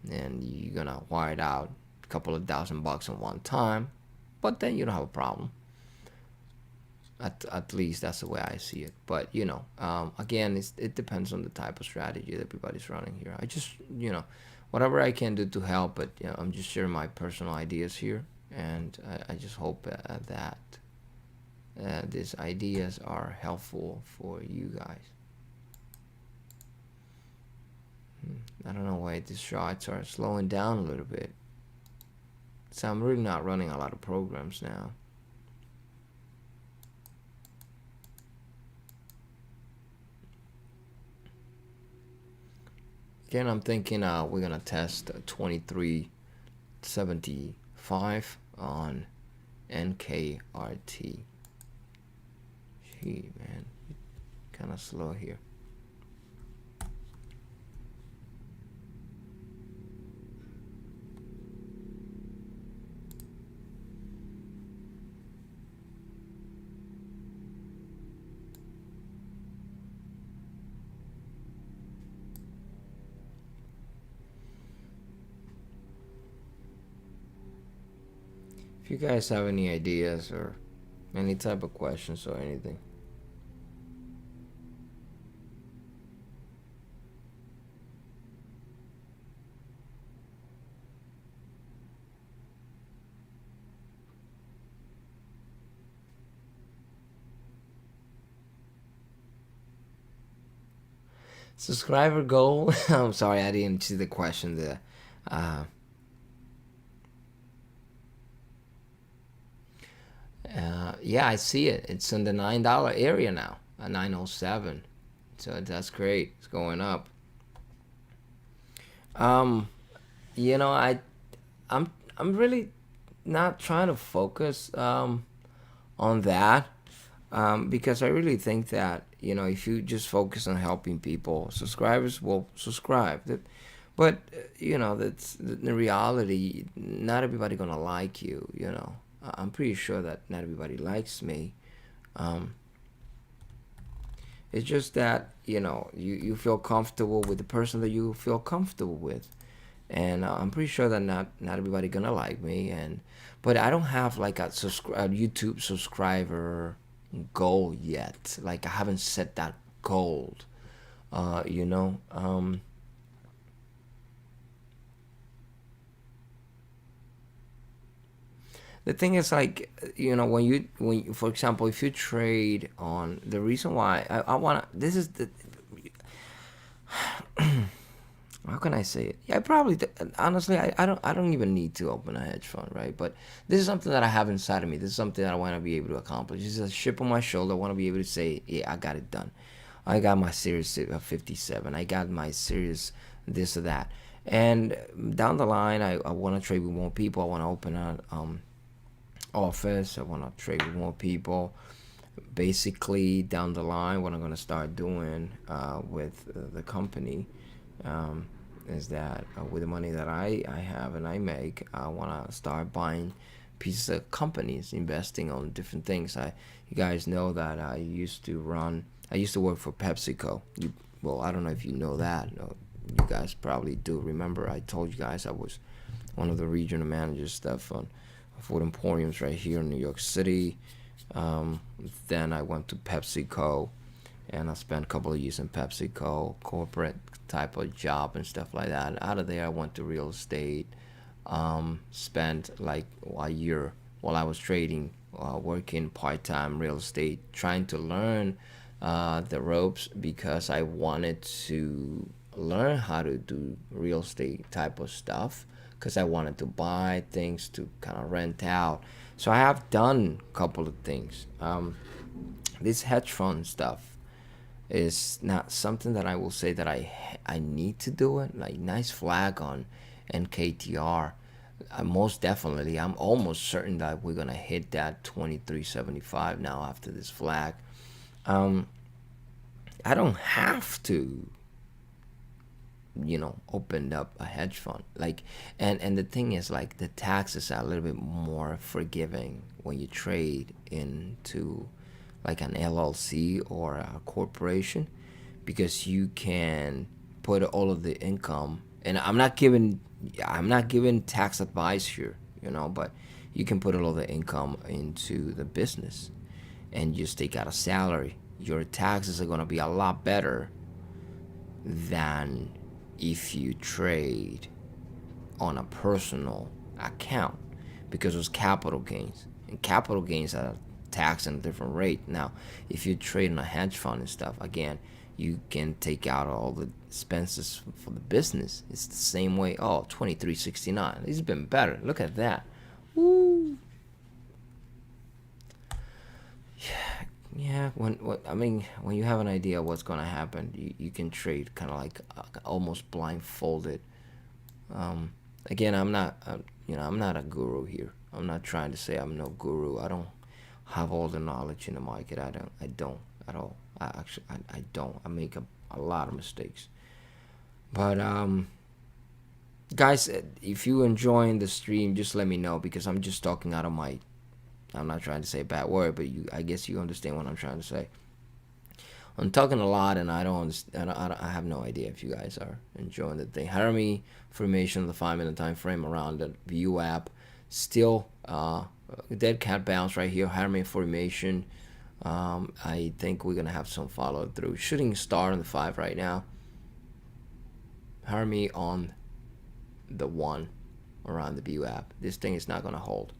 [SPEAKER 1] and you're gonna wire it out a couple of $1,000 at one time, but then you don't have a problem. At least that's the way I see it. But again, it depends on the type of strategy that everybody's running here. I just whatever I can do to help, but I'm just sharing my personal ideas here, and I just hope that these ideas are helpful for you guys. I don't know why these charts are slowing down a little bit. So I'm really not running a lot of programs now. Again, I'm thinking we're gonna test 2375 on NKRT. Gee, man, kind of slow here. If you guys have any ideas or any type of questions or anything. Subscriber goal. I'm sorry, I didn't see the question there. Yeah, I see it. It's in the $9 area now, 907. So that's great. It's going up. I, I'm really not trying to focus on that, because I really think that if you just focus on helping people, subscribers will subscribe. But that's the reality. Not everybody gonna like you. I'm pretty sure that not everybody likes me. It's just that you feel comfortable with the person that you feel comfortable with, and I'm pretty sure that not everybody gonna like me. But I don't have like a YouTube subscriber goal yet. Like I haven't set that goal. You know. The thing is, like, for example, if you trade on, the reason why I wanna, this is the, how can I say it? Yeah, I probably honestly, I don't even need to open a hedge fund, right? But this is something that I have inside of me. This is something that I want to be able to accomplish. This is a chip on my shoulder. I want to be able to say, yeah, I got it done. I got my Series 57. I got my Series this or that. And down the line, I want to trade with more people. I want to open a office. I want to trade with more people. Basically, down the line, what I'm going to start doing with the company is that with the money that I have and I make, I want to start buying pieces of companies, investing on different things. You guys know that I used to work for PepsiCo. Well, I don't know if you know that. No, you guys probably do. Remember, I told you guys I was one of the regional managers stuff on food emporiums right here in New York City. Then I went to PepsiCo, and I spent a couple of years in PepsiCo, corporate type of job and stuff like that. Out of there, I went to real estate. Spent like a year while I was trading, working part time real estate, trying to learn the ropes because I wanted to learn how to do real estate type of stuff because I wanted to buy things to kind of rent out. So I have done a couple of things. This hedge fund stuff is not something that I will say that I need to do it. Like nice flag on NKTR. Most definitely, I'm almost certain that we're gonna hit that 2375 now after this flag. Um, I don't have to, open up a hedge fund. Like, and the thing is, like, the taxes are a little bit more forgiving when you trade into like an LLC or a corporation because you can put all of the income. And I'm not giving tax advice here, but you can put all of the income into the business and just take out a salary. Your taxes are going to be a lot better than if you trade on a personal account because those capital gains and capital gains are taxed at a different rate. Now, if you trade in a hedge fund and stuff, again, you can take out all the expenses for the business. It's the same way. Oh, 2369. It's been better. Look at that. Woo. Yeah. When you have an idea of what's gonna happen, you can trade kind of like almost blindfolded. Again, I'm not a guru here. I'm not trying to say I'm no guru. I don't have all the knowledge in the market. I don't at all. I don't. I make a lot of mistakes. But guys, if you enjoying the stream, just let me know because I'm just talking out of my. I'm not trying to say a bad word, but I guess you understand what I'm trying to say. I'm talking a lot, and I don't understand. I have no idea if you guys are enjoying the thing. Hire me information on the 5 minute time frame around the View app. Still, dead cat bounce right here. Hire me information. I think we're gonna have some follow through. Shooting star on the 5 right now. Hire me on the 1 around the View app. This thing is not gonna hold.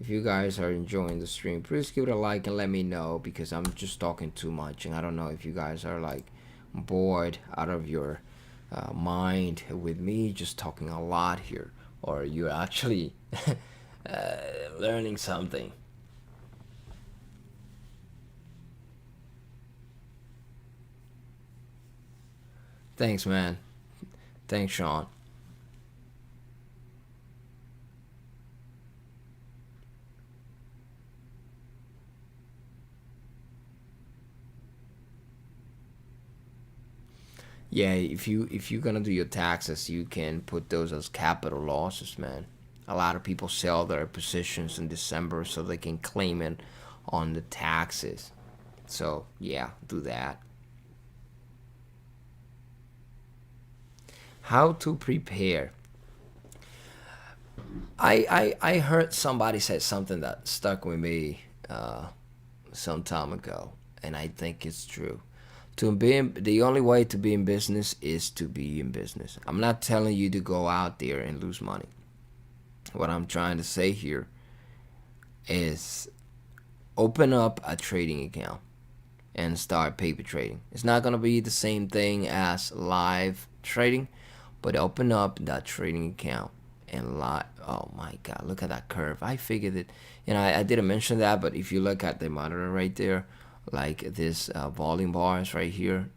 [SPEAKER 1] If you guys are enjoying the stream, please give it a like and let me know because I'm just talking too much and I don't know if you guys are like bored out of your mind with me just talking a lot here or you're actually learning something. Thanks, man. Thanks, Sean. Yeah, if you're gonna do your taxes, you can put those as capital losses, man. A lot of people sell their positions in December so they can claim it on the taxes. So yeah, do that. How to prepare? I heard somebody say something that stuck with me some time ago, and I think it's true. The only way to be in business is to be in business. I'm not telling you to go out there and lose money. What I'm trying to say here is open up a trading account and start paper trading. It's not gonna be the same thing as live trading, but open up that trading account and live. Oh my God, look at that curve. I figured it. I didn't mention that, but if you look at the monitor right there, like this volume bars right here,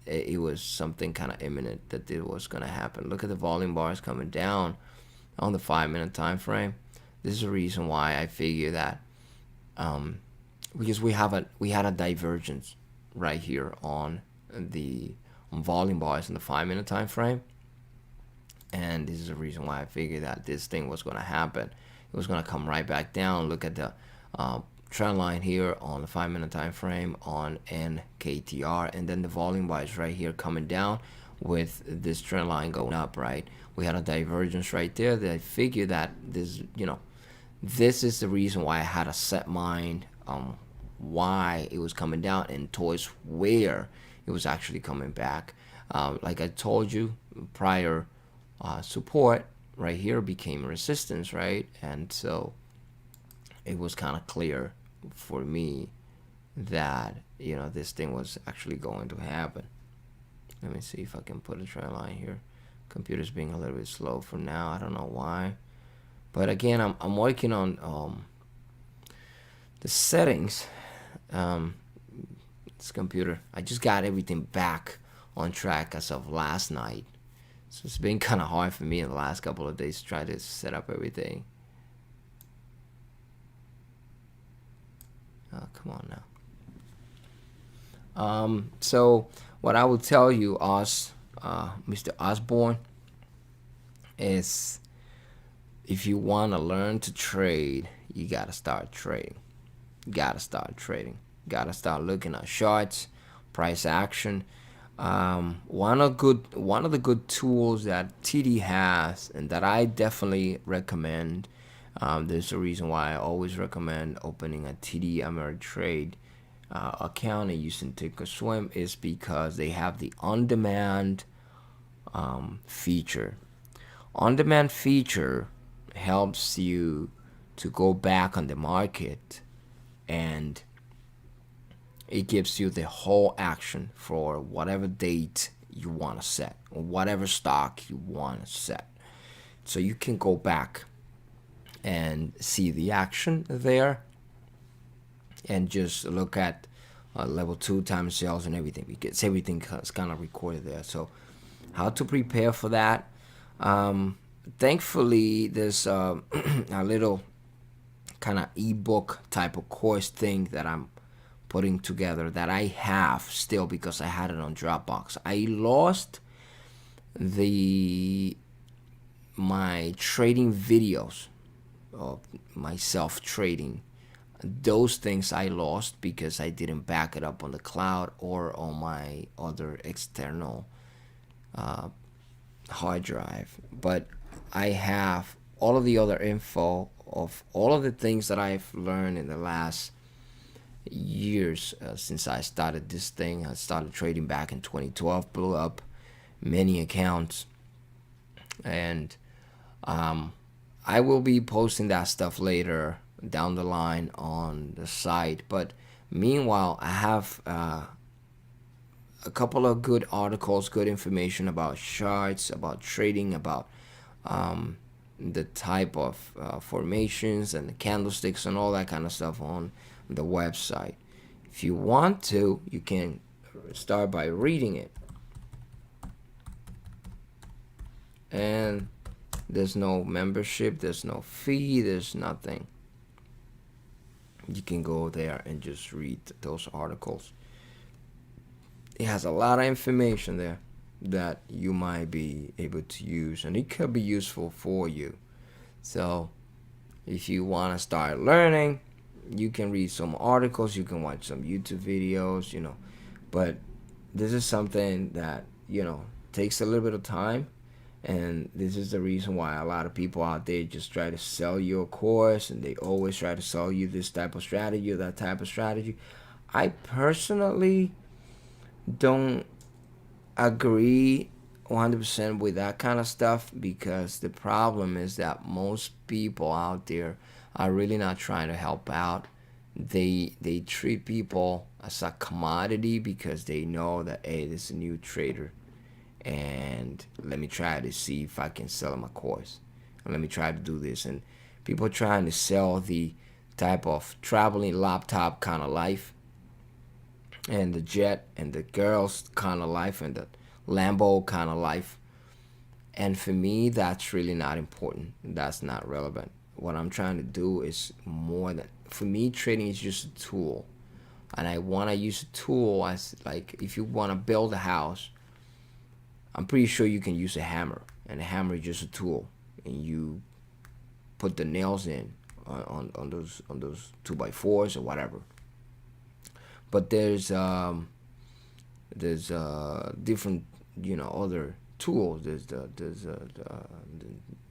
[SPEAKER 1] it was something kind of imminent that it was gonna happen. Look at the volume bars coming down on the 5 minute time frame. This is the reason why I figure that because we had a divergence right here on the volume bars in the 5 minute time frame, and this is the reason why I figured that this thing was going to happen. It was going to come right back down. Look at the trend line here on the 5 minute time frame on NKTR, and then the volume bars right here coming down with this trend line going up, right? We had a divergence right there that I figured that this is the reason why I had a set mind why it was coming down and towards where it was actually coming back. Like I told you prior, support right here became resistance, right? And so it was kind of clear for me that this thing was actually going to happen. Let me see if I can put a trend line here. Computer's being a little bit slow for now. I don't know why, but again, I'm working on the settings. This computer, I just got everything back on track as of last night, so it's been kind of hard for me in the last couple of days to try to set up everything. Oh, come on now. So what I will tell you, Mr. Osborne, is if you want to learn to trade, you gotta start trading. Gotta start trading. Gotta start looking at charts, price action. One of the good tools that TD has, and that I definitely recommend. There's a reason why I always recommend opening a TD Ameritrade account and using Thinkorswim, is because they have the on-demand feature. On-demand feature helps you to go back on the market, and it gives you the whole action for whatever date you want to set, or whatever stock you want to set. So you can go back and see the action there, and just look at level 2 time sales and everything, because everything is kind of recorded there. So how to prepare for that? Thankfully, there's a little kind of ebook type of course thing that I'm putting together that I have still, because I had it on Dropbox. I lost my trading videos of myself trading. Those things I lost because I didn't back it up on the cloud or on my other external hard drive. But I have all of the other info of all of the things that I've learned in the last years since I started this thing. I started trading back in 2012, blew up many accounts, and I will be posting that stuff later down the line on the site. But meanwhile, I have a couple of good articles, good information about charts, about trading, about the type of formations and the candlesticks and all that kind of stuff on the website. If you want to, you can start by reading it. And there's no membership, there's no fee, there's nothing. You can go there and just read those articles. It has a lot of information there that you might be able to use, and it could be useful for you. So if you want to start learning, you can read some articles, you can watch some YouTube videos, but this is something that takes a little bit of time. And this is the reason why a lot of people out there just try to sell you a course, and they always try to sell you this type of strategy or that type of strategy. I personally don't agree 100% with that kind of stuff, because the problem is that most people out there are really not trying to help out. They treat people as a commodity, because they know that, hey, this is a new trader, and let me try to see if I can sell him a course, and let me try to do this. And people are trying to sell the type of traveling laptop kind of life, and the jet and the girls kind of life, and the Lambo kind of life. And for me, that's really not important. That's not relevant. What I'm trying to do is more than, for me, trading is just a tool. And I want to use a tool as, like, if you want to build a house, I'm pretty sure you can use a hammer, and a hammer is just a tool, and you put the nails in on those 2x4s or whatever. But there's different other tools. The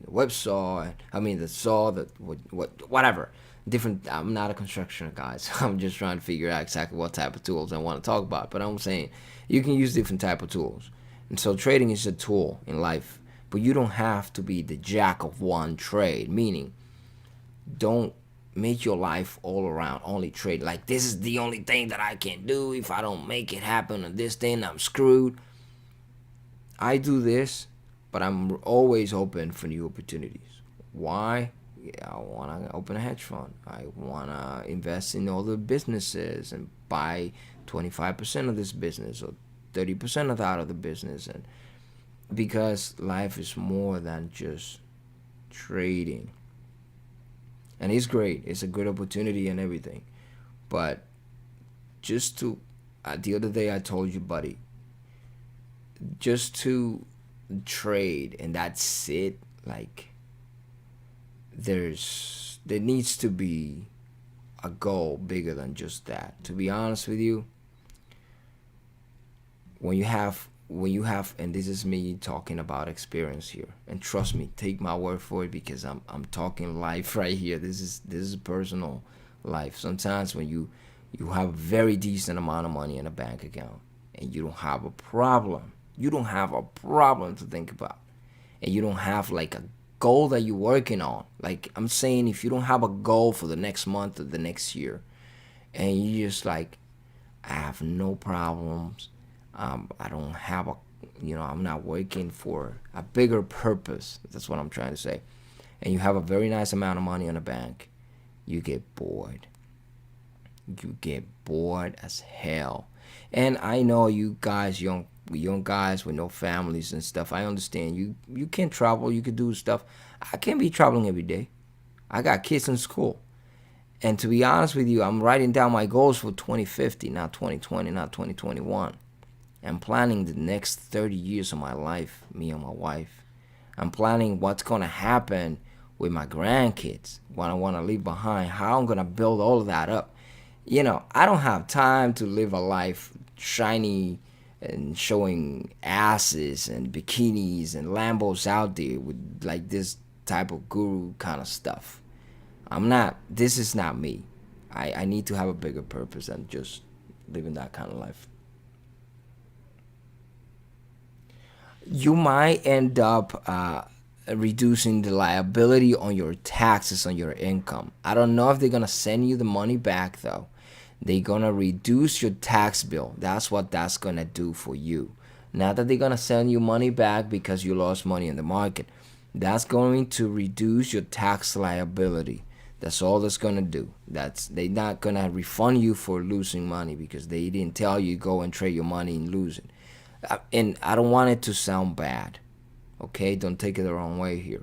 [SPEAKER 1] web saw. I mean the saw that whatever different. I'm not a construction guy, so I'm just trying to figure out exactly what type of tools I want to talk about. But I'm saying you can use different type of tools, and so trading is a tool in life. But you don't have to be the jack of one trade. Meaning, don't make your life all around only trade. Like this is the only thing that I can do. If I don't make it happen on this thing, I'm screwed. I do this, but I'm always open for new opportunities. Why? Yeah, I want to open a hedge fund. I want to invest in other businesses and buy 25% of this business or 30% of that other business. And because life is more than just trading. And it's great. It's a good opportunity and everything. But just to, the other day I told you, buddy, just to trade and that's it. Like there needs to be a goal bigger than just that. To be honest with you, when you have and this is me talking about experience here, and trust me, take my word for it, because I'm talking life right here. This is personal life. Sometimes when you have a very decent amount of money in a bank account and you don't have a problem, to think about, and you don't have like a goal that you're working on. Like I'm saying, if you don't have a goal for the next month or the next year, and you just like, I have no problems. I don't have I'm not working for a bigger purpose. That's what I'm trying to say. And you have a very nice amount of money in the bank, you get bored. You get bored as hell. And I know you guys, young guys with no families and stuff. I understand you can travel. You can do stuff. I can't be traveling every day. I got kids in school. And to be honest with you, I'm writing down my goals for 2050, not 2020, not 2021. I'm planning the next 30 years of my life, me and my wife. I'm planning what's going to happen with my grandkids, what I want to leave behind, how I'm going to build all of that up. I don't have time to live a life shiny and showing asses and bikinis and Lambos out there with like this type of guru kind of stuff. This is not me. I need to have a bigger purpose than just living that kind of life. You might end up reducing the liability on your taxes on your income. I don't know if they're gonna send you the money back though. They're gonna reduce your tax bill. That's what that's gonna do for you. Not that they're gonna send you money back because you lost money in the market. That's going to reduce your tax liability. That's all that's gonna do. They're not gonna refund you for losing money because they didn't tell you go and trade your money and lose it. And I don't want it to sound bad, okay? Don't take it the wrong way here,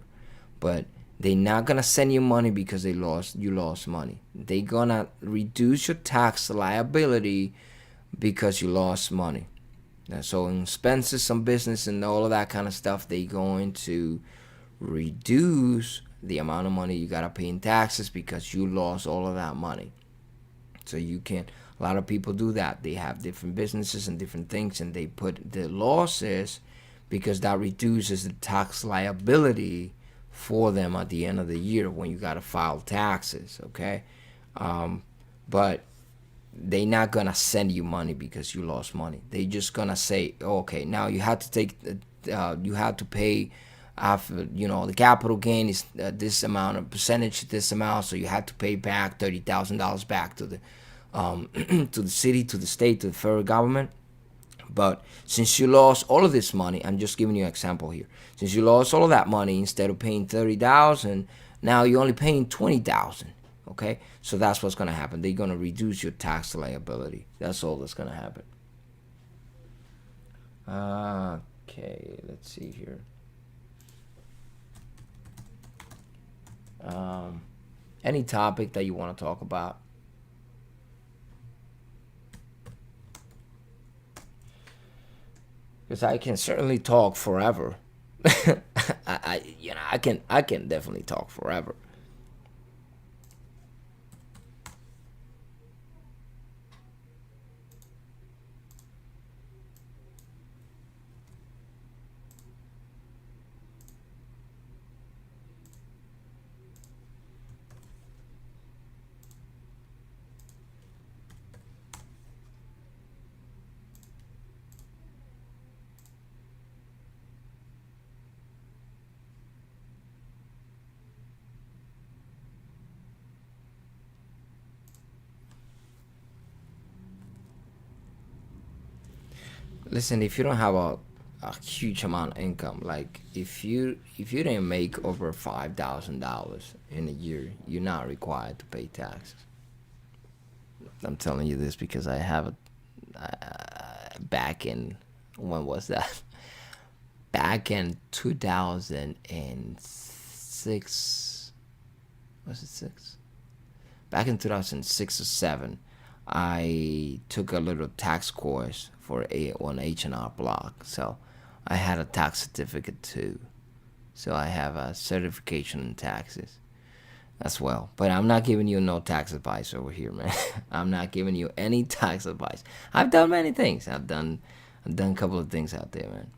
[SPEAKER 1] but they're not gonna send you money because you lost money. They're gonna reduce your tax liability because you lost money. Now, so in expenses, some business, and all of that kind of stuff, they're going to reduce the amount of money you gotta pay in taxes because you lost all of that money. So you can. A lot of people do that. They have different businesses and different things, and they put the losses because that reduces the tax liability for them at the end of the year when you gotta file taxes. Okay, but they're not gonna send you money because you lost money. They just gonna say, oh, okay, now you have to you have to pay. After the capital gain is this amount of percentage, this amount, so you have to pay back $30,000 back to the to the city, to the state, to the federal government. But since you lost all of this money, I'm just giving you an example here. Since you lost all of that money, instead of paying 30,000, now you're only paying 20,000. Okay, so that's what's gonna happen. They're gonna reduce your tax liability. That's all that's gonna happen. Okay, let's see here. Any topic that you want to talk about? Because I can certainly talk forever. I can definitely talk forever. Listen, if you don't have a huge amount of income, like if you didn't make over $5,000 in a year, you're not required to pay taxes. I'm telling you this because I have a back in, when was that? Back in 2006. Was it six? Back in 2006 or seven, I took a little tax course for a on H&R Block. So I had a tax certificate too. So I have a certification in taxes as well. But I'm not giving you no tax advice over here, man. I'm not giving you any tax advice. I've done many things. I've done a couple of things out there, man.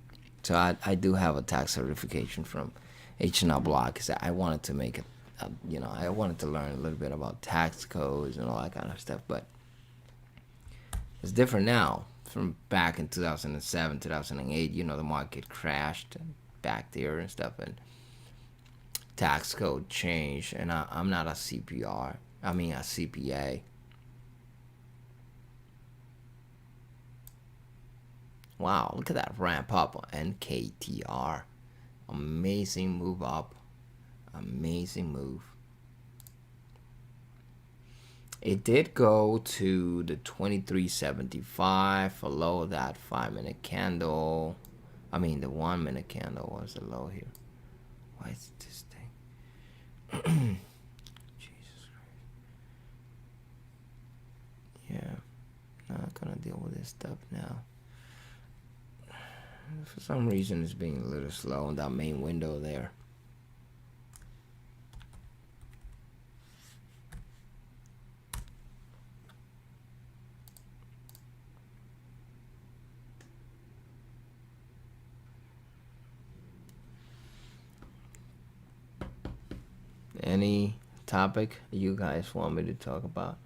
[SPEAKER 1] So I do have a tax certification from H&R Block because I wanted to make it, I wanted to learn a little bit about tax codes and all that kind of stuff. But it's different now from back in 2007, 2008. The market crashed back there and stuff, and tax code changed. And I'm not a CPR. I mean a CPA. Wow, look at that ramp up on NKTR. Amazing move up. Amazing move. It did go to the 2375 below that 5-minute candle. I mean, the 1-minute candle was the low here. Why is this thing? Jesus Christ. Yeah, not gonna deal with this stuff now. For some reason, it's being a little slow in that main window there. Any topic you guys want me to talk about?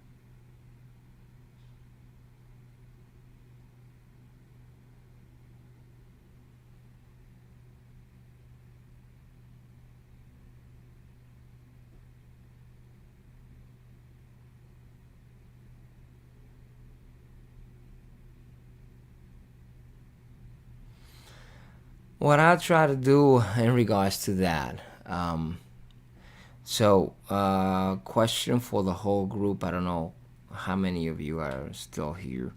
[SPEAKER 1] What I try to do in regards to that. Question for the whole group. I don't know how many of you are still here,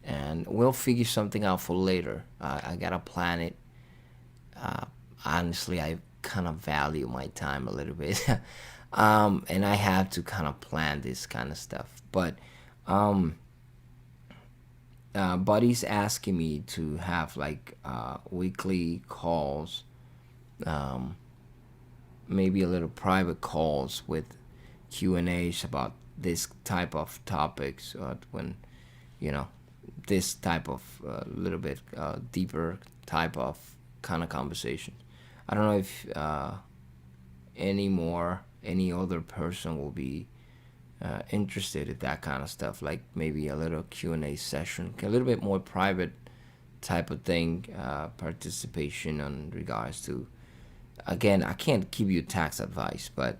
[SPEAKER 1] and we'll figure something out for later. I gotta plan it. Uh, Honestly, I kind of value my time a little bit, and I have to kind of plan this kind of stuff. But um, Buddy's asking me to have like weekly calls, um, maybe a little private calls with Q&As about this type of topics, when you know this type of little bit deeper type of kind of conversation. I don't know if any other person will be interested in that kind of stuff, like maybe a little Q&A session, a little bit more private type of thing, participation in regards to. Again, I can't give you tax advice, but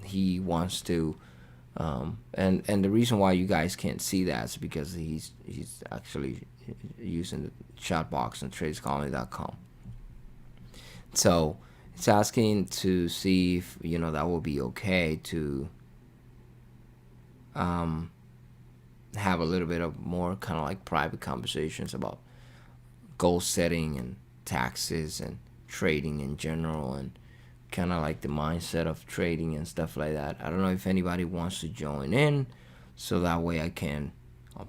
[SPEAKER 1] he wants to, and the reason why you guys can't see that is because he's actually using the chat box on tradescolony.com. So it's asking to see if that will be okay to have a little bit of more kind of like private conversations about goal setting and taxes and trading in general, and kind of like the mindset of trading and stuff like that. I don't know if anybody wants to join in, so that way I can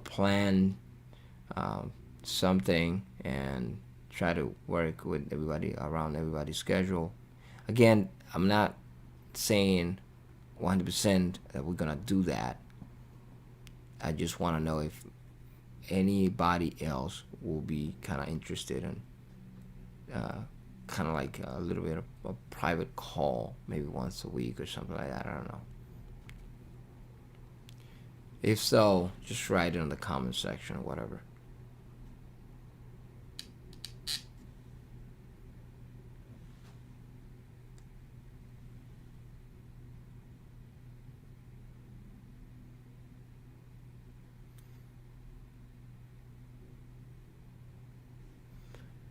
[SPEAKER 1] plan something and try to work with everybody around everybody's schedule. Again, I'm not saying 100% that we're gonna do that. I just want to know if anybody else will be kind of interested in kind of like a little bit of a private call, maybe once a week or something like that. I don't know. If so, just write it in the comment section or whatever.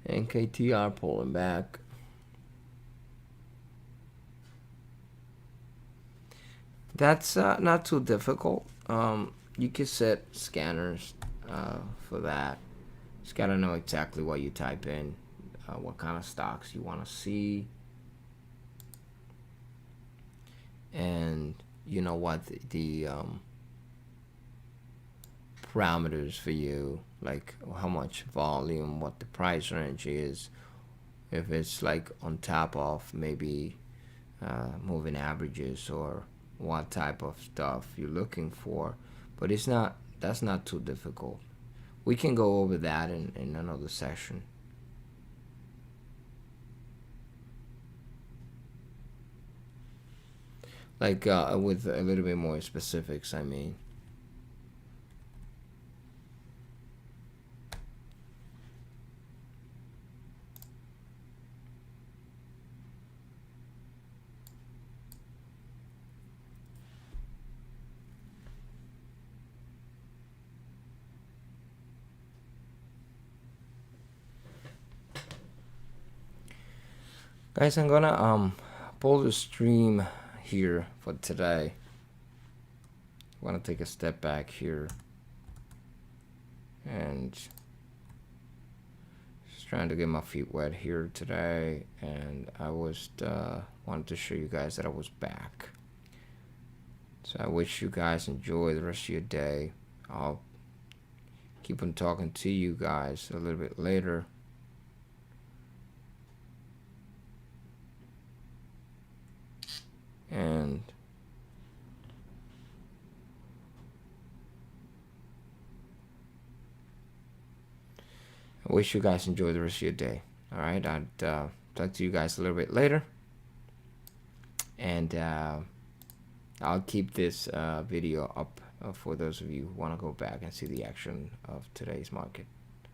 [SPEAKER 1] NKTR pulling back. That's not too difficult. You can set scanners for that. Just gotta know exactly what you type in, what kind of stocks you want to see, and you know what the parameters for you, like how much volume, what the price range is. If it's like on top of maybe moving averages, or what type of stuff you're looking for. But it's not, that's not too difficult. We can go over that in another session. Like with a little bit more specifics, I mean. Guys, I'm gonna pull the stream here for today. I want to take a step back here and just trying to get my feet wet here today, and I was wanted to show you guys that I was back. So I wish you guys enjoy the rest of your day. I'll keep on talking to you guys a little bit later. And I wish you guys enjoy the rest of your day. All right, I'd talk to you guys a little bit later. And I'll keep this video up for those of you who want to go back and see the action of today's market.